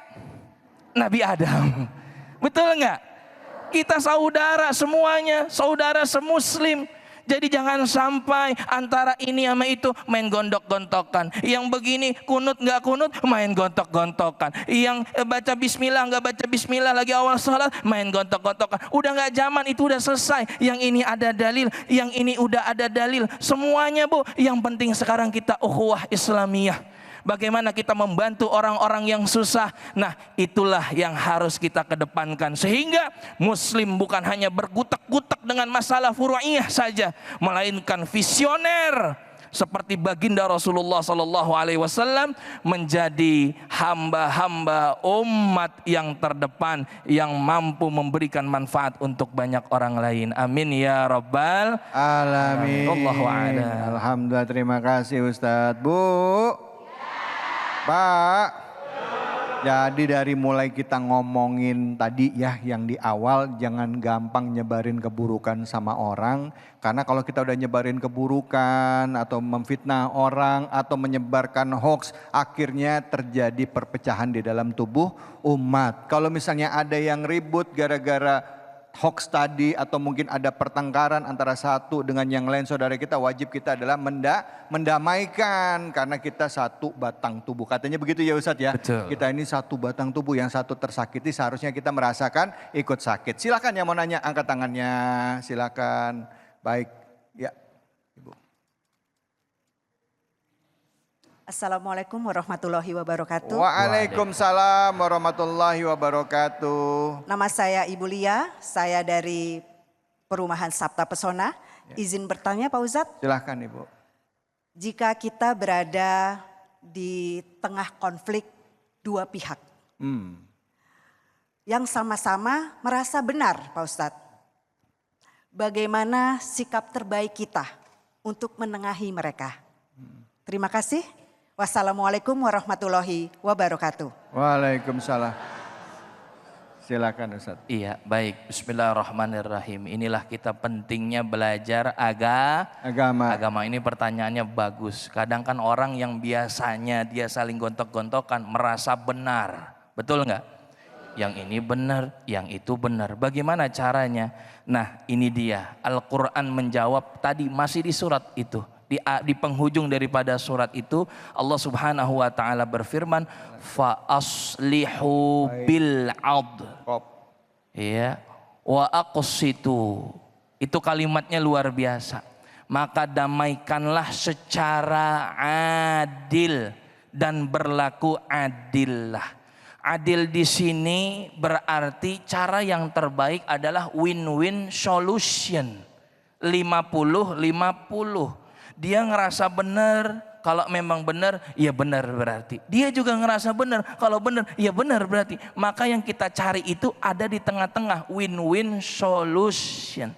Nabi Adam. Betul nggak? Kita saudara semuanya, saudara semuslim. Jadi jangan sampai antara ini sama itu main gondok-gontokan. Yang begini kunut nggak kunut main gontok-gontokan. Yang baca bismillah nggak baca bismillah lagi awal sholat main gontok-gontokan. Udah nggak zaman, itu udah selesai. Yang ini ada dalil, yang ini udah ada dalil. Semuanya Bu, yang penting sekarang kita ukhuwah Islamiyah. Bagaimana kita membantu orang-orang yang susah. Nah, itulah yang harus kita kedepankan. Sehingga muslim bukan hanya bergutak-gutak dengan masalah furu'iyah saja, melainkan visioner seperti baginda Rasulullah SAW menjadi hamba-hamba umat yang terdepan, yang mampu memberikan manfaat untuk banyak orang lain. Amin ya rabbal Alamin. Wallahu a'lam. Alhamdulillah, terima kasih Ustadz. Bu, Pak, jadi dari mulai kita ngomongin tadi ya yang di awal, jangan gampang nyebarin keburukan sama orang. Karena kalau kita udah nyebarin keburukan atau memfitnah orang atau menyebarkan hoax, akhirnya terjadi perpecahan di dalam tubuh umat. Kalau misalnya ada yang ribut gara-gara hoax tadi atau mungkin ada pertengkaran antara satu dengan yang lain, saudara kita, wajib kita adalah mendamaikan karena kita satu batang tubuh. Katanya begitu ya Ustadz ya. Betul. Kita ini satu batang tubuh, yang satu tersakiti seharusnya kita merasakan ikut sakit. Silakan yang mau nanya, angkat tangannya, silakan. Baik, ya. Assalamualaikum warahmatullahi wabarakatuh. Waalaikumsalam warahmatullahi wabarakatuh. Nama saya Ibu Lia, saya dari Perumahan Sabta Pesona. Izin bertanya Pak Ustadz, Silakan Ibu. jika kita berada di tengah konflik dua pihak yang sama-sama merasa benar Pak Ustadz, bagaimana sikap terbaik kita untuk menengahi mereka? Terima kasih. Wassalamualaikum warahmatullahi wabarakatuh. Waalaikumsalam. Silakan Ustaz. Iya, baik. Bismillahirrahmanirrahim. Inilah kita pentingnya belajar agama. Agama ini pertanyaannya bagus. Kadang kan orang yang biasanya dia saling gontok-gontokan merasa benar. Betul nggak? Yang ini benar, yang itu benar. Bagaimana caranya? Nah, ini dia. Al-Quran menjawab tadi masih di surat itu. Di penghujung daripada surat itu Allah Subhanahu wa taala berfirman fa aslihu bil adl, ya, wa aqsitu. Itu kalimatnya luar biasa. Maka damaikanlah secara adil dan berlaku adillah. Adil di sini berarti cara yang terbaik adalah win-win solution. 50-50. Dia ngerasa benar, kalau memang benar, ya benar berarti. Dia juga ngerasa benar, kalau benar, ya benar berarti. Maka yang kita cari itu ada di tengah-tengah, win-win solution.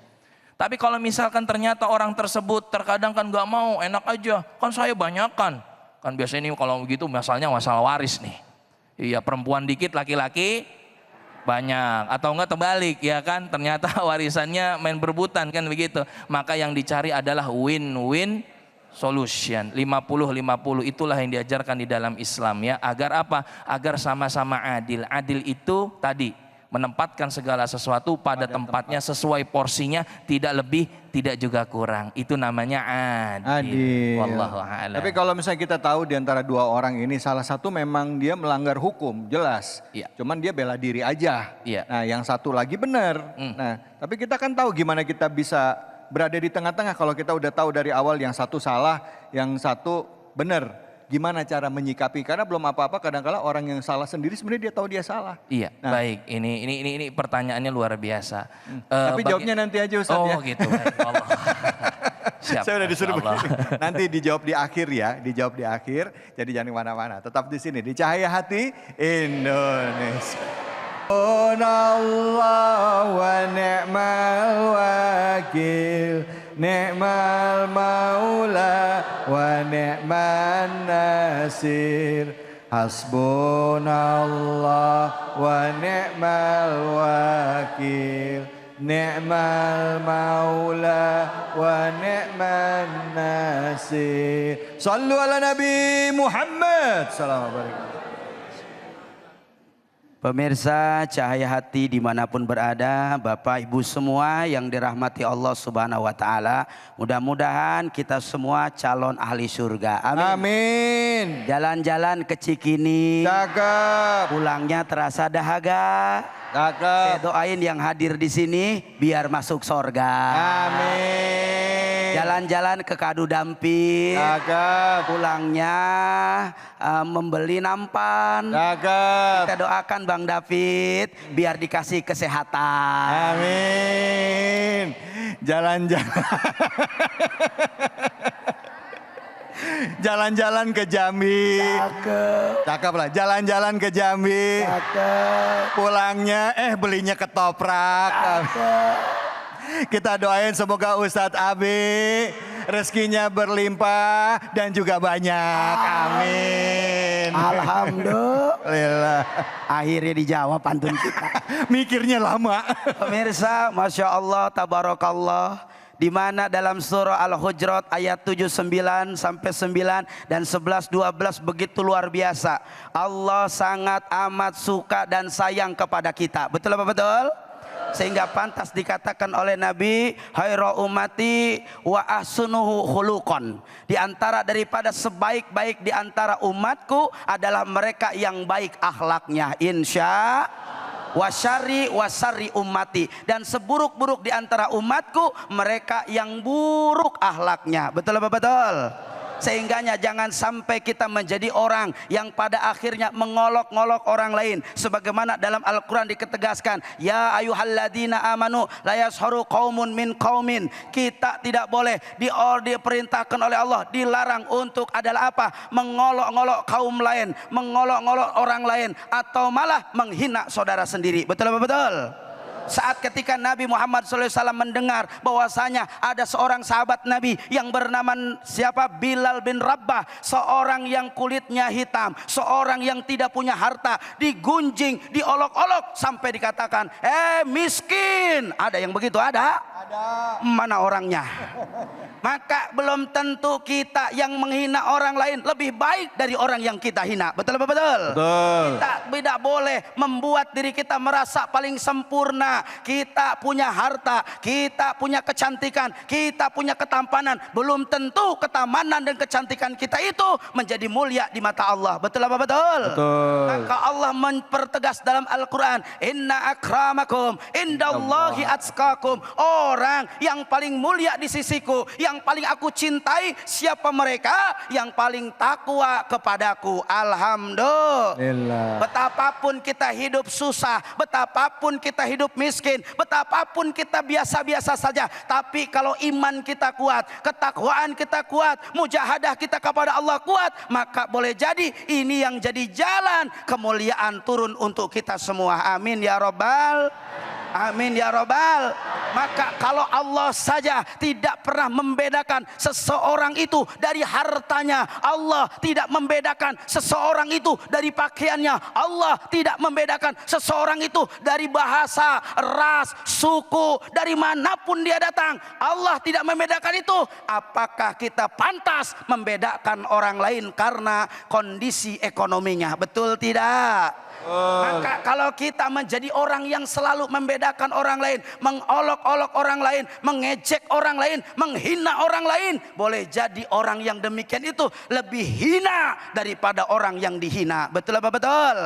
Tapi kalau misalkan ternyata orang tersebut terkadang kan gak mau, enak aja, kan saya banyakan. Kan biasanya ini kalau begitu masalahnya masalah waris nih. Iya, perempuan dikit, laki-laki banyak, atau enggak terbalik ya kan, ternyata warisannya main berebutan kan begitu. Maka yang dicari adalah win-win solution, 50-50. Itulah yang diajarkan di dalam Islam ya, agar apa? Agar sama-sama adil. Adil itu tadi menempatkan segala sesuatu pada tempatnya sesuai porsinya, tidak lebih, tidak juga kurang. Itu namanya adil. Wallahu a'lam. Tapi kalau misalnya kita tahu di antara dua orang ini salah satu memang dia melanggar hukum, jelas. Iya. Cuman dia bela diri aja. Iya. Nah, yang satu lagi benar. Nah, tapi kita kan tahu gimana kita bisa berada di tengah-tengah kalau kita udah tahu dari awal yang satu salah, yang satu benar. Gimana cara menyikapi? Karena belum apa-apa kadang-kala orang yang salah sendiri sebenarnya dia tahu dia salah. Iya, Nah. baik. Ini pertanyaannya luar biasa. Tapi jawabnya nanti aja Ustaz ya. Oh gitu. Baik. Allah. Siap. Saya udah disuruh Insya Allah. begini. Nanti dijawab di akhir ya, dijawab di akhir. Jadi jangan kemana-mana, tetap di sini di Cahaya Hati Indonesia. Allah wa ni'mal wakil, ni'mal maula wa ni'man nasir. Hasbunallah wa ni'mal wakil, ni'mal maula wa ni'man nasir. Sallu ala Nabi Muhammad. Salam alaikum. Pemirsa Cahaya Hati dimanapun berada, Bapak Ibu semua yang dirahmati Allah Subhanahu wa Ta'ala, mudah-mudahan kita semua calon ahli surga. Amin. Amin. Jalan-jalan ke Cikini, Cakep. pulangnya terasa dahaga. Saya Cakep. doain yang hadir di sini biar masuk surga. Amin. Jalan-jalan ke Kadu Dampit, Cakep. pulangnya membeli nampan. Cakep. Kita doakan Bang David biar dikasih kesehatan. Amin. Jalan-jalan. Jalan-jalan ke Jambi. Cakep lah. Jalan-jalan ke Jambi. Pulangnya belinya ketoprak. Kita doain semoga Ustadz Abi rezekinya berlimpah dan juga banyak. Amin. Alhamdulillah. Akhirnya dijawab pantun kita. Mikirnya lama. Pemirsa, Masya Allah, Tabarakallah. Di mana dalam surah Al-Hujurat ayat 79 sampai 9 dan 11 12 begitu luar biasa. Allah sangat amat suka dan sayang kepada kita. Betul apa betul? Sehingga pantas dikatakan oleh Nabi, khairu ummati wa ahsunuhu khuluqan. Di antara daripada sebaik-baik di antara umatku adalah mereka yang baik akhlaknya. Insya wasari ummati, dan seburuk-buruk di antara umatku mereka yang buruk akhlaknya. Betul apa betul? Sehingganya jangan sampai kita menjadi orang yang pada akhirnya mengolok-olok orang lain. Sebagaimana dalam Al-Quran diketegaskan, ya ayyuhalladzina amanu la yasharu qaumun min qaumin. Kita tidak boleh diperintahkan oleh Allah, dilarang untuk adalah apa? Mengolok-olok kaum lain, mengolok-olok orang lain, atau malah menghina saudara sendiri. Betul apa betul? Saat ketika Nabi Muhammad SAW mendengar bahwasanya ada seorang sahabat Nabi yang bernama siapa? Bilal bin Rabah, seorang yang kulitnya hitam, seorang yang tidak punya harta, digunjing, diolok-olok sampai dikatakan, miskin. Ada yang begitu? Ada? Mana orangnya? Maka belum tentu kita yang menghina orang lain lebih baik dari orang yang kita hina. Betul apa betul? Betul. Kita tidak boleh membuat diri kita merasa paling sempurna. Kita punya harta, kita punya kecantikan, kita punya ketampanan. Belum tentu ketamanan dan kecantikan kita itu menjadi mulia di mata Allah. Betul apa betul? Betul. Maka Allah mempertegas dalam Al-Quran, inna akramakum indallahi atskakum. Orang yang paling mulia di sisiku, yang paling aku cintai, siapa mereka? Yang paling takwa kepadaku. Alhamdulillah. Betapapun kita hidup susah, betapapun kita hidup miskin, betapapun kita biasa-biasa saja, tapi kalau iman kita kuat, ketakwaan kita kuat, mujahadah kita kepada Allah kuat, maka boleh jadi ini yang jadi jalan kemuliaan turun untuk kita semua. Amin ya Rabbal. Amin ya Rabbal. Maka kalau Allah saja tidak pernah membedakan seseorang itu dari hartanya, Allah tidak membedakan seseorang itu dari pakaiannya, Allah tidak membedakan seseorang itu dari bahasa, ras, suku, dari manapun dia datang, Allah tidak membedakan itu. Apakah kita pantas membedakan orang lain karena kondisi ekonominya? Betul tidak? Maka kalau kita menjadi orang yang selalu membedakan orang lain, mengolok-olok orang lain, mengejek orang lain, menghina orang lain, boleh jadi orang yang demikian itu lebih hina daripada orang yang dihina. Betul apa betul?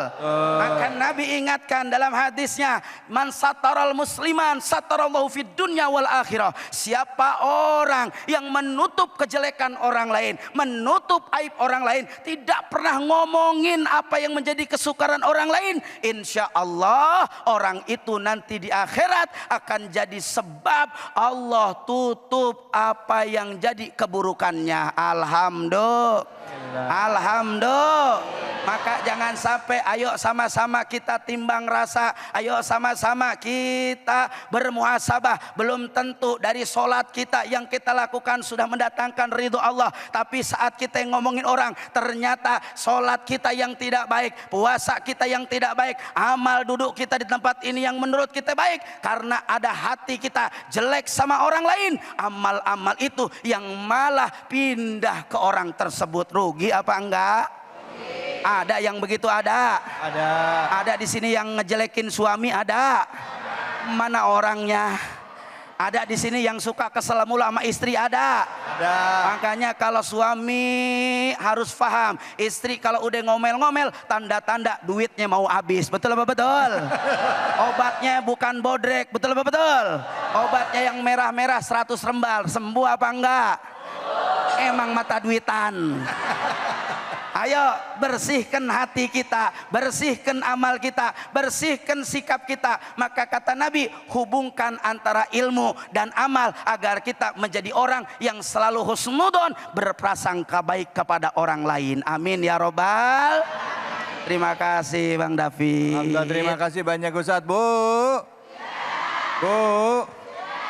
Maka Nabi ingatkan dalam hadisnya, man sataral musliman satarallahu fid dunya wal akhirah. Siapa orang yang menutup kejelekan orang lain, menutup aib orang lain, tidak pernah ngomongin apa yang menjadi kesukaran orang lain, insya Allah orang itu nanti di akhirat akan jadi sebab Allah tutup apa yang jadi keburukannya. Alhamdulillah. Alhamdulillah. Maka jangan sampai, ayo sama-sama kita timbang rasa, ayo sama-sama kita bermuhasabah. Belum tentu dari solat kita yang kita lakukan sudah mendatangkan ridho Allah, tapi saat kita yang ngomongin orang, ternyata solat kita yang tidak baik, puasa kita yang tidak baik, amal duduk kita di tempat ini yang menurut kita baik, karena ada hati kita jelek sama orang lain, amal-amal itu yang malah pindah ke orang tersebut. Rugi apa enggak? Ada yang begitu ada. Ada. Ada di sini yang ngejelekin suami ada. Mana orangnya? Ada di sini yang suka kesel mulu sama istri ada. Ada. Makanya kalau suami harus paham, istri kalau udah ngomel-ngomel, tanda-tanda duitnya mau habis. Betul apa betul? Obatnya bukan bodrek, betul apa betul? Obatnya yang merah-merah 100 rembal, sembuh apa enggak? Emang mata duitan. Ayo bersihkan hati kita, bersihkan amal kita, bersihkan sikap kita. Maka kata Nabi, hubungkan antara ilmu dan amal agar kita menjadi orang yang selalu husnudon, berprasangka baik kepada orang lain. Amin ya robbal. Terima kasih Bang David. Alhamdulillah, terima kasih banyak Ustadz. Bu. Bu.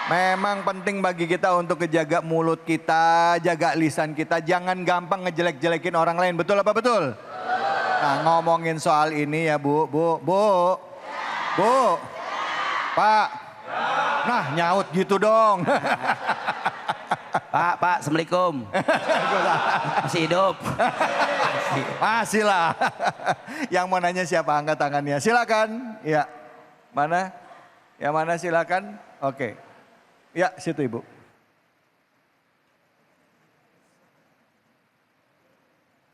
Memang penting bagi kita untuk menjaga mulut kita, jaga lisan kita. Jangan gampang ngejelek-jelekin orang lain. Betul apa betul? Nah, ngomongin soal ini ya Bu. Bu. Pak. Nah, nyaut gitu dong. Pak, Assalamualaikum. Masih hidup? Masih lah. Yang mau nanya siapa? Angkat tangannya. Silakan. Ya. Mana? Yang mana silakan? Oke. Ya, situ Ibu.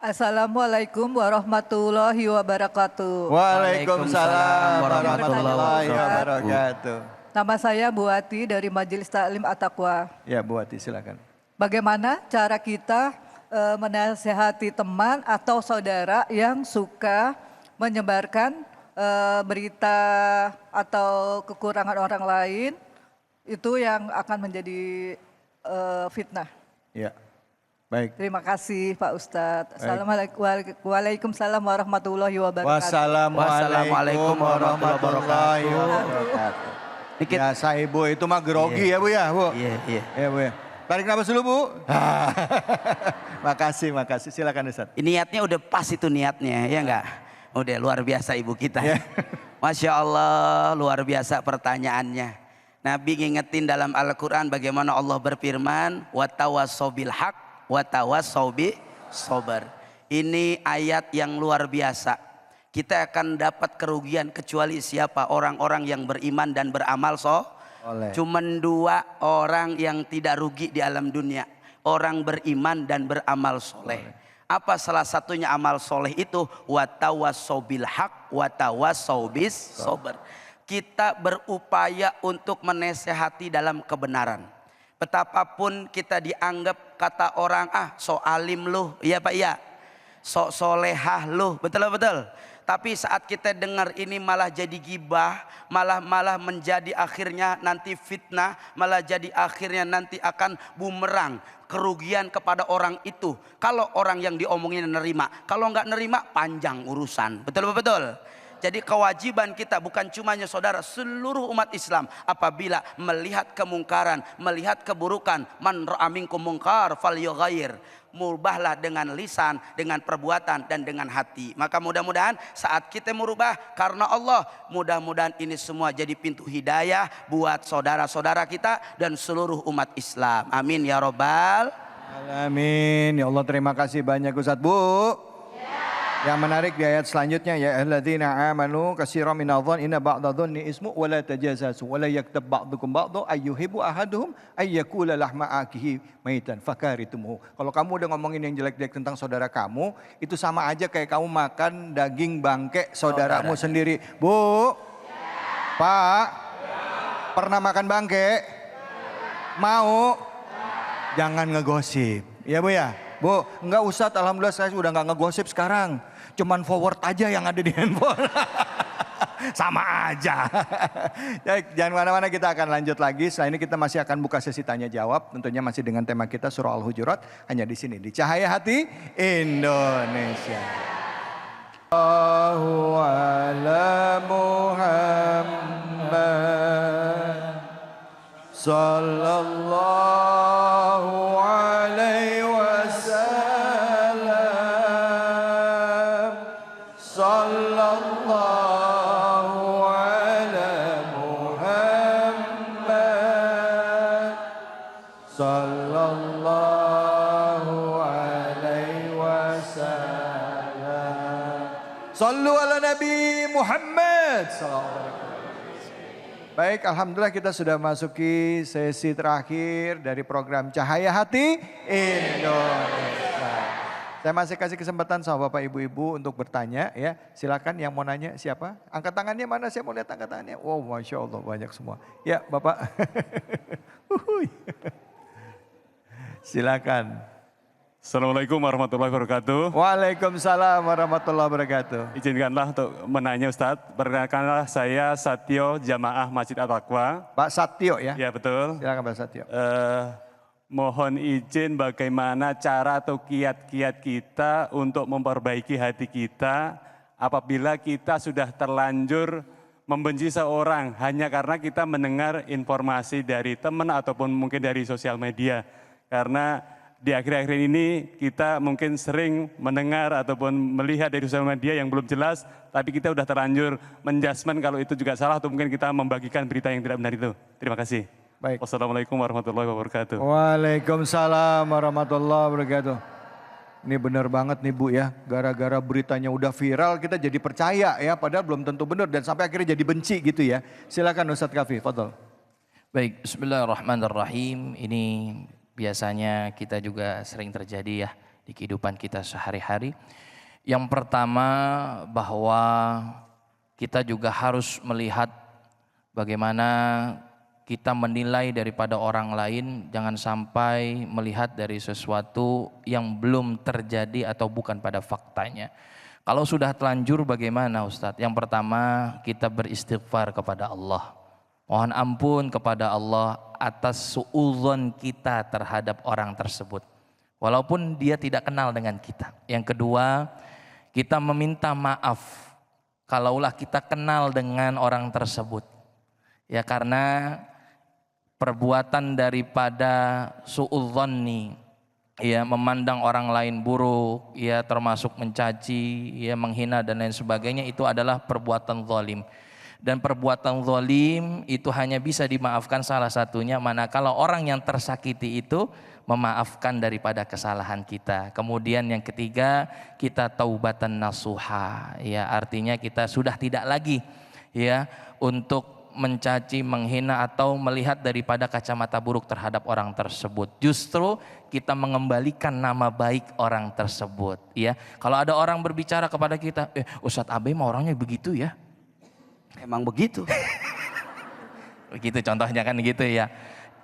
Assalamualaikum warahmatullahi wabarakatuh. Waalaikumsalam warahmatullahi wabarakatuh. Nama saya Bu Ati dari Majelis Taklim At-Taqwa. Ya, Bu Ati silakan. Bagaimana cara kita menasehati teman atau saudara yang suka menyebarkan berita atau kekurangan orang lain, itu yang akan menjadi fitnah. Ya, baik. Terima kasih Pak Ustadz. Waalaikumsalam warahmatullahi wabarakatuh. Wassalamualaikum warahmatullahi wabarakatuh. Biasa Ibu itu mah grogi ya Bu ya, Bu. Iya. Ya Bu ya. Tarik nafas dulu Bu. Makasih. Silakan Ustaz. Niatnya udah pas itu niatnya, ya enggak? Udah luar biasa ibu kita. Ya. Masya Allah, luar biasa pertanyaannya. Nabi ngingetin dalam Al-Quran bagaimana Allah berfirman, watawassaw bil haq, watawassaw bis sabar. Ini ayat yang luar biasa. Kita akan dapat kerugian kecuali siapa? Orang-orang yang beriman dan beramal soleh. Cuman 2 orang yang tidak rugi di alam dunia. Orang beriman dan beramal soleh. Apa salah satunya amal soleh itu? Watawassaw bil haq, watawassaw bis sabar. Kita berupaya untuk menasehati dalam kebenaran. Betapapun kita dianggap kata orang, so alim lu, iya Pak iya, so solehah lu, betul. Tapi saat kita dengar ini malah jadi gibah, malah menjadi akhirnya nanti fitnah, malah jadi akhirnya nanti akan bumerang, kerugian kepada orang itu. Kalau orang yang diomongin nerima, kalau nggak nerima panjang urusan, betul. Jadi kewajiban kita bukan cuma saudara, seluruh umat Islam apabila melihat kemungkaran, melihat keburukan, man ra'a minkum munkar falyughayyir, mubahlah dengan lisan, dengan perbuatan dan dengan hati. Maka mudah-mudahan saat kita merubah karena Allah, mudah-mudahan ini semua jadi pintu hidayah buat saudara-saudara kita dan seluruh umat Islam. Amin ya robbal Alamin. Ya Allah, terima kasih banyak Ustaz. Bu. Yang menarik di ayat selanjutnya, ya ayyuhalladzina amanu katsiran minadh-dhanni inna ba'dadh-dhanni ismu wa la tajassasu wa la yaktab ba'dukum ba'dha ayyuhibbu ahaduhum ayyakula lahma akihi maitan fakaritumuhu. Kalau kamu udah ngomongin yang jelek-jelek tentang saudara kamu, itu sama aja kayak kamu makan daging bangke saudaramu sendiri. Bu. Pak. Pernah makan bangke? Mau? Jangan ngegosip. Ya Bu ya? Bu, enggak Ustadz, alhamdulillah saya udah enggak ngegosip sekarang. Cuman forward aja yang ada di handphone. Sama aja. Jangan mana-mana, kita akan lanjut lagi. Setelah ini kita masih akan buka sesi tanya jawab. Tentunya masih dengan tema kita surah Al-Hujurat. Hanya di sini, di Cahaya Hati Indonesia. Allahu ala Muhammad sallallahu alaihi wasallam sallallahu ala Muhammad sallallahu alaihi wasallam. Sallu ala Nabi Muhammad. Baik, alhamdulillah kita sudah masuki sesi terakhir dari program Cahaya Hati Indonesia. Saya masih kasih kesempatan sama Bapak Ibu-ibu untuk bertanya ya. Silakan yang mau nanya siapa? Angkat tangannya mana? Saya mau lihat angkat tangannya. Wow, Masya Allah banyak semua. Ya Bapak. Silakan. Assalamualaikum warahmatullahi wabarakatuh. Waalaikumsalam warahmatullahi wabarakatuh. Izinkanlah untuk menanya Ustadz. Perkenalkanlah saya Satyo Jamaah Masjid At-Taqwa. Pak Satyo ya? Ya betul. Silakan Pak Satyo. Mohon izin bagaimana cara atau kiat-kiat kita untuk memperbaiki hati kita apabila kita sudah terlanjur membenci seorang hanya karena kita mendengar informasi dari teman ataupun mungkin dari sosial media. Karena di akhir-akhir ini kita mungkin sering mendengar ataupun melihat dari sosial media yang belum jelas, tapi kita sudah terlanjur menjudgment kalau itu juga salah atau mungkin kita membagikan berita yang tidak benar itu. Terima kasih. Baik. Wassalamualaikum warahmatullahi wabarakatuh. Waalaikumsalam warahmatullahi wabarakatuh. Ini benar banget nih Bu ya, gara-gara beritanya udah viral kita jadi percaya ya, padahal belum tentu benar dan sampai akhirnya jadi benci gitu ya. Silakan Ustadz Kafi, fadhol. Baik, bismillahirrahmanirrahim. Ini biasanya kita juga sering terjadi ya di kehidupan kita sehari-hari. Yang pertama bahwa kita juga harus melihat bagaimana kita menilai daripada orang lain, jangan sampai melihat dari sesuatu yang belum terjadi atau bukan pada faktanya. Kalau sudah telanjur bagaimana Ustadz? Yang pertama kita beristighfar kepada Allah. Mohon ampun kepada Allah atas suudzon kita terhadap orang tersebut. Walaupun dia tidak kenal dengan kita. Yang kedua, kita meminta maaf kalaulah kita kenal dengan orang tersebut. Ya karena perbuatan daripada suudzonni, ya memandang orang lain buruk, ya termasuk mencaci, ya menghina dan lain sebagainya, itu adalah perbuatan zalim. Dan perbuatan zalim itu hanya bisa dimaafkan salah satunya manakala orang yang tersakiti itu memaafkan daripada kesalahan kita. Kemudian yang ketiga, kita taubatan nasuha, ya artinya kita sudah tidak lagi ya untuk mencaci, menghina atau melihat daripada kacamata buruk terhadap orang tersebut. Justru kita mengembalikan nama baik orang tersebut ya. Kalau ada orang berbicara kepada kita, Ustadz Abe mah orangnya begitu ya. Emang begitu. Begitu contohnya kan gitu ya.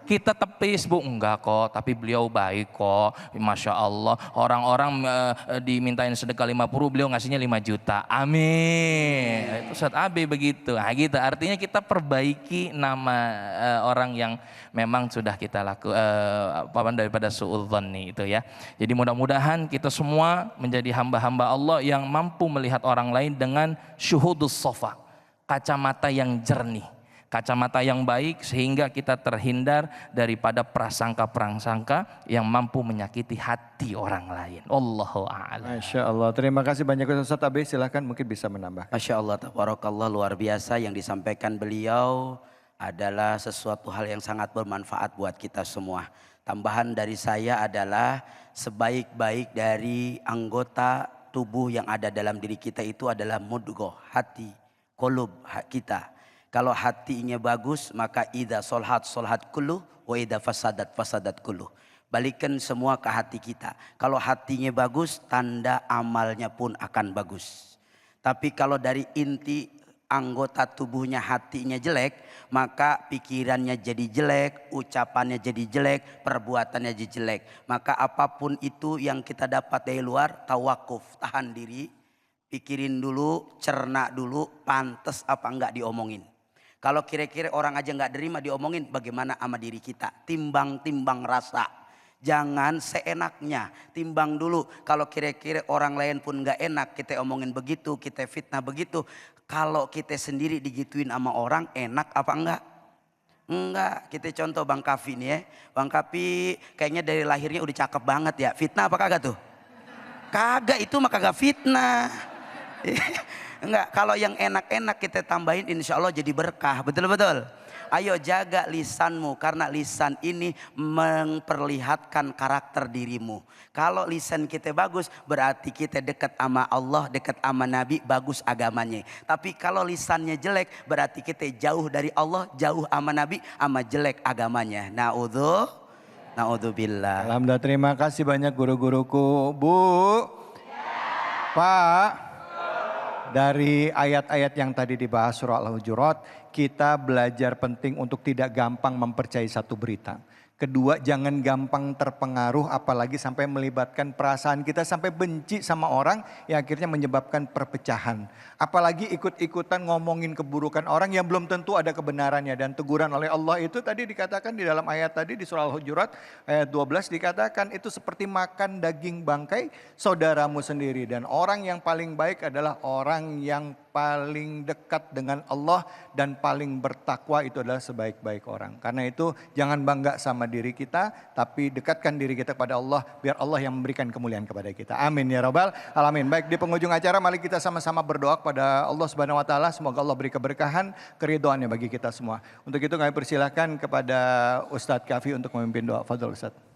Kita tepis Bu, enggak kok, tapi beliau baik kok. Masya Allah, orang-orang dimintain sedekah 50, beliau ngasihnya 5 juta. Amin. Itu Ustadz Abi begitu. Nah gitu, artinya kita perbaiki nama orang yang memang sudah kita daripada suudzon itu ya. Jadi mudah-mudahan kita semua menjadi hamba-hamba Allah yang mampu melihat orang lain dengan syuhudus sofa, kacamata yang jernih. Kacamata yang baik sehingga kita terhindar daripada prasangka-prasangka yang mampu menyakiti hati orang lain. Allahu a'lam. Masya Allah, terima kasih banyak Ustadz Abe, silahkan mungkin bisa menambah. Masya Allah, tabarakallah, luar biasa yang disampaikan beliau adalah sesuatu hal yang sangat bermanfaat buat kita semua. Tambahan dari saya adalah sebaik-baik dari anggota tubuh yang ada dalam diri kita itu adalah mudghah, hati, qulub kita. Kalau hatinya bagus maka idza solhat solhat kullu wa idza fasadat fasadat kullu. Balikan semua ke hati kita. Kalau hatinya bagus tanda amalnya pun akan bagus. Tapi kalau dari inti anggota tubuhnya hatinya jelek, maka pikirannya jadi jelek, ucapannya jadi jelek, perbuatannya jadi jelek. Maka apapun itu yang kita dapat dari luar, tawakuf, tahan diri, pikirin dulu, cerna dulu, pantas apa enggak diomongin. Kalau kira-kira orang aja nggak terima diomongin, bagaimana sama diri kita? Timbang-timbang rasa. Jangan seenaknya, timbang dulu. Kalau kira-kira orang lain pun nggak enak, kita omongin begitu, kita fitnah begitu. Kalau kita sendiri digituin sama orang, enak apa enggak? Enggak. Kita contoh Bang Kafi nih ya. Bang Kafi kayaknya dari lahirnya udah cakep banget ya. Fitnah apa kagak tuh? Kagak, itu mah kagak fitnah. Enggak, kalau yang enak-enak kita tambahin insya Allah jadi berkah. Betul-betul. Ayo jaga lisanmu karena lisan ini memperlihatkan karakter dirimu. Kalau lisan kita bagus berarti kita dekat sama Allah, dekat sama Nabi, bagus agamanya. Tapi kalau lisannya jelek berarti kita jauh dari Allah, jauh sama Nabi, sama jelek agamanya. Naudzubillah. Alhamdulillah, terima kasih banyak guru-guruku. Bu, Pak, dari ayat-ayat yang tadi dibahas surah Al-Hujurat, kita belajar penting untuk tidak gampang mempercayai satu berita. Kedua, jangan gampang terpengaruh apalagi sampai melibatkan perasaan kita sampai benci sama orang yang akhirnya menyebabkan perpecahan. Apalagi ikut-ikutan ngomongin keburukan orang yang belum tentu ada kebenarannya. Dan teguran oleh Allah itu tadi dikatakan di dalam ayat tadi di surah Al-Hujurat ayat 12 dikatakan itu seperti makan daging bangkai saudaramu sendiri. Dan orang yang paling baik adalah orang yang paling dekat dengan Allah dan paling bertakwa itu adalah sebaik-baik orang. Karena itu jangan bangga sama diri kita, tapi dekatkan diri kita kepada Allah biar Allah yang memberikan kemuliaan kepada kita. Amin ya rabbal alamin. Baik, di penghujung acara mari kita sama-sama berdoa kepada Allah Subhanahu wa taala, semoga Allah beri keberkahan, keridhoannya bagi kita semua. Untuk itu kami persilahkan kepada Ustadz Kafi untuk memimpin doa. Fadhol Ustadz.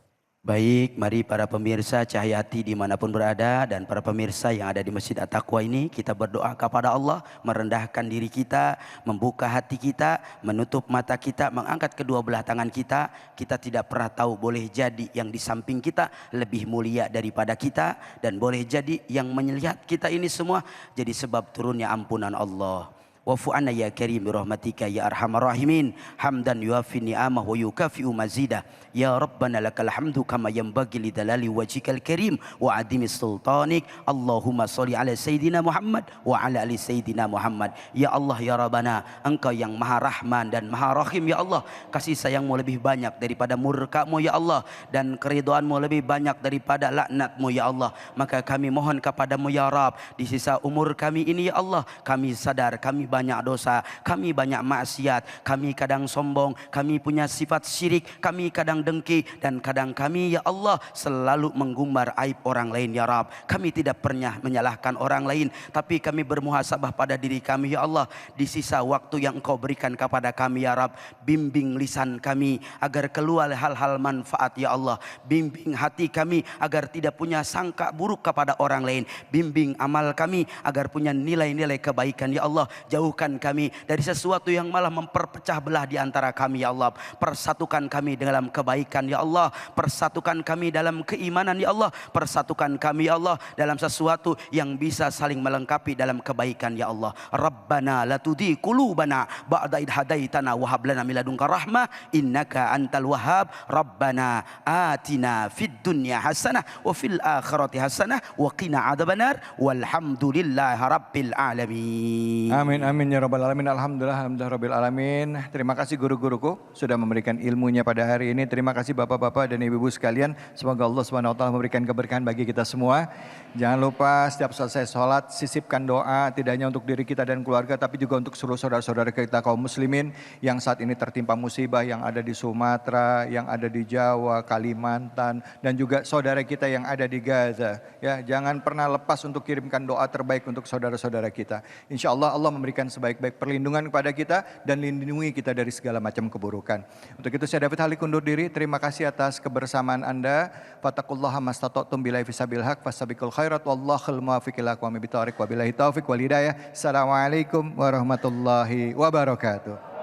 Baik, mari para pemirsa Cahaya Hati dimanapun berada dan para pemirsa yang ada di Masjid At-Taqwa ini, kita berdoa kepada Allah, merendahkan diri kita, membuka hati kita, menutup mata kita, mengangkat kedua belah tangan kita. Kita tidak pernah tahu, boleh jadi yang di samping kita lebih mulia daripada kita, dan boleh jadi yang melihat kita ini semua jadi sebab turunnya ampunan Allah. Wa'fu anna ya karim birahmatika ya arhamar rahimin, hamdan yuafi ni'amah wa yukafi'u mazidah. Ya Rabbana lakal hamdu kama yanbaghi lidalali wajhikal karim wa adimi sultanik. Allahumma sholli ala Sayyidina Muhammad wa ala ali Sayyidina Muhammad. Ya Allah ya Rabbana, Engkau yang maha rahman dan maha rahim ya Allah. Kasih sayangmu lebih banyak daripada murkamu ya Allah, dan keridhaanmu lebih banyak daripada laknatmu ya Allah. Maka kami mohon kepadamu ya Rabb, di sisa umur kami ini ya Allah, kami sadar kami banyak dosa, kami banyak maksiat, kami kadang sombong, kami punya sifat syirik, kami kadang dengki, dan kadang kami ya Allah selalu menggumbar aib orang lain ya Rabb. Kami tidak pernah menyalahkan orang lain, tapi kami bermuhasabah pada diri kami ya Allah. Di sisa waktu yang Engkau berikan kepada kami ya Rabb, bimbing lisan kami agar keluar hal-hal manfaat ya Allah. Bimbing hati kami agar tidak punya sangka buruk kepada orang lain. Bimbing amal kami agar punya nilai-nilai kebaikan ya Allah. Jauhkan kami dari sesuatu yang malah memperpecah belah di antara kami ya Allah. Persatukan kami dalam kebaikan ya Allah. Persatukan kami dalam keimanan ya Allah. Persatukan kami ya Allah dalam sesuatu yang bisa saling melengkapi dalam kebaikan ya Allah. Rabbana la tudhi qulubana ba'da id hadaitana wa hab lana min ladunka rahmah innaka antal wahhab. Rabbana atina fid dunya hasanah wa fil akhirati hasanah wa qina adzabannar walhamdulillahi rabbil alamin. Amin amin ya rabbal alamin. Alhamdulillah rabbil alamin. Terima kasih guru-guruku sudah memberikan ilmunya pada hari ini. Terima kasih bapak-bapak dan ibu-ibu sekalian. Semoga Allah Subhanahu wa taala memberikan keberkahan bagi kita semua. Jangan lupa setiap selesai sholat sisipkan doa tidak hanya untuk diri kita dan keluarga, tapi juga untuk seluruh saudara-saudara kita kaum muslimin yang saat ini tertimpa musibah, yang ada di Sumatera, yang ada di Jawa, Kalimantan, dan juga saudara kita yang ada di Gaza. Ya, jangan pernah lepas untuk kirimkan doa terbaik untuk saudara-saudara kita. Insya Allah Allah memberikan sebaik-baik perlindungan kepada kita dan lindungi kita dari segala macam keburukan. Untuk itu saya David Halik undur diri. Terima kasih atas kebersamaan Anda. Fattaqullaha mastata'tum billahi fisabil haq fasabiqul khairat wallahul muwaffiq ila aqwamit thoriq wabillahi taufiq wal hidayah. Assalamualaikum warahmatullahi wabarakatuh.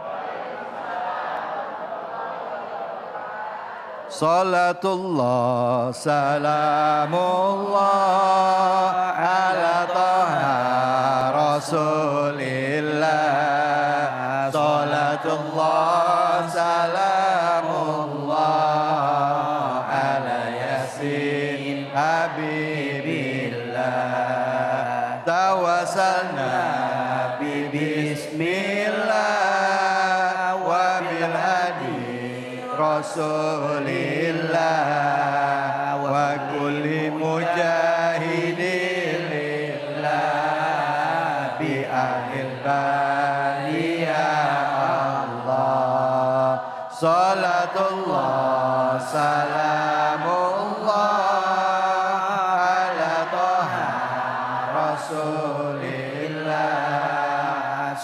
Salatullah salamullah ala taha rasulillah. Salatullah salamullah ala yasin habibillah. Tawassalna bi bismillah wa bil hadi rasulillah wa kulli mujahidin lillah bi akhirani ya Allah. Salatullah salamullah ala taha rasulillah.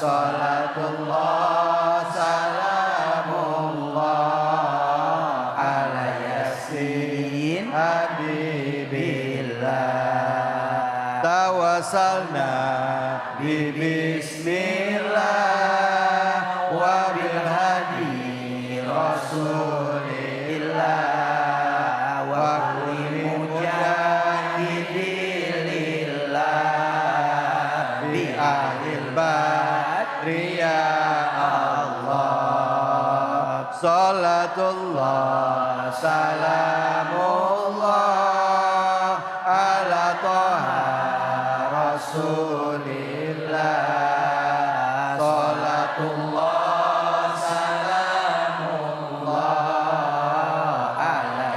salatullah salamullah ala yasin habibillah tawassalna bi bismillah wa bil hadi rasulillah wa kulli mujahidillah bi ahlil badri ya Allah salatullah salamullah ala toha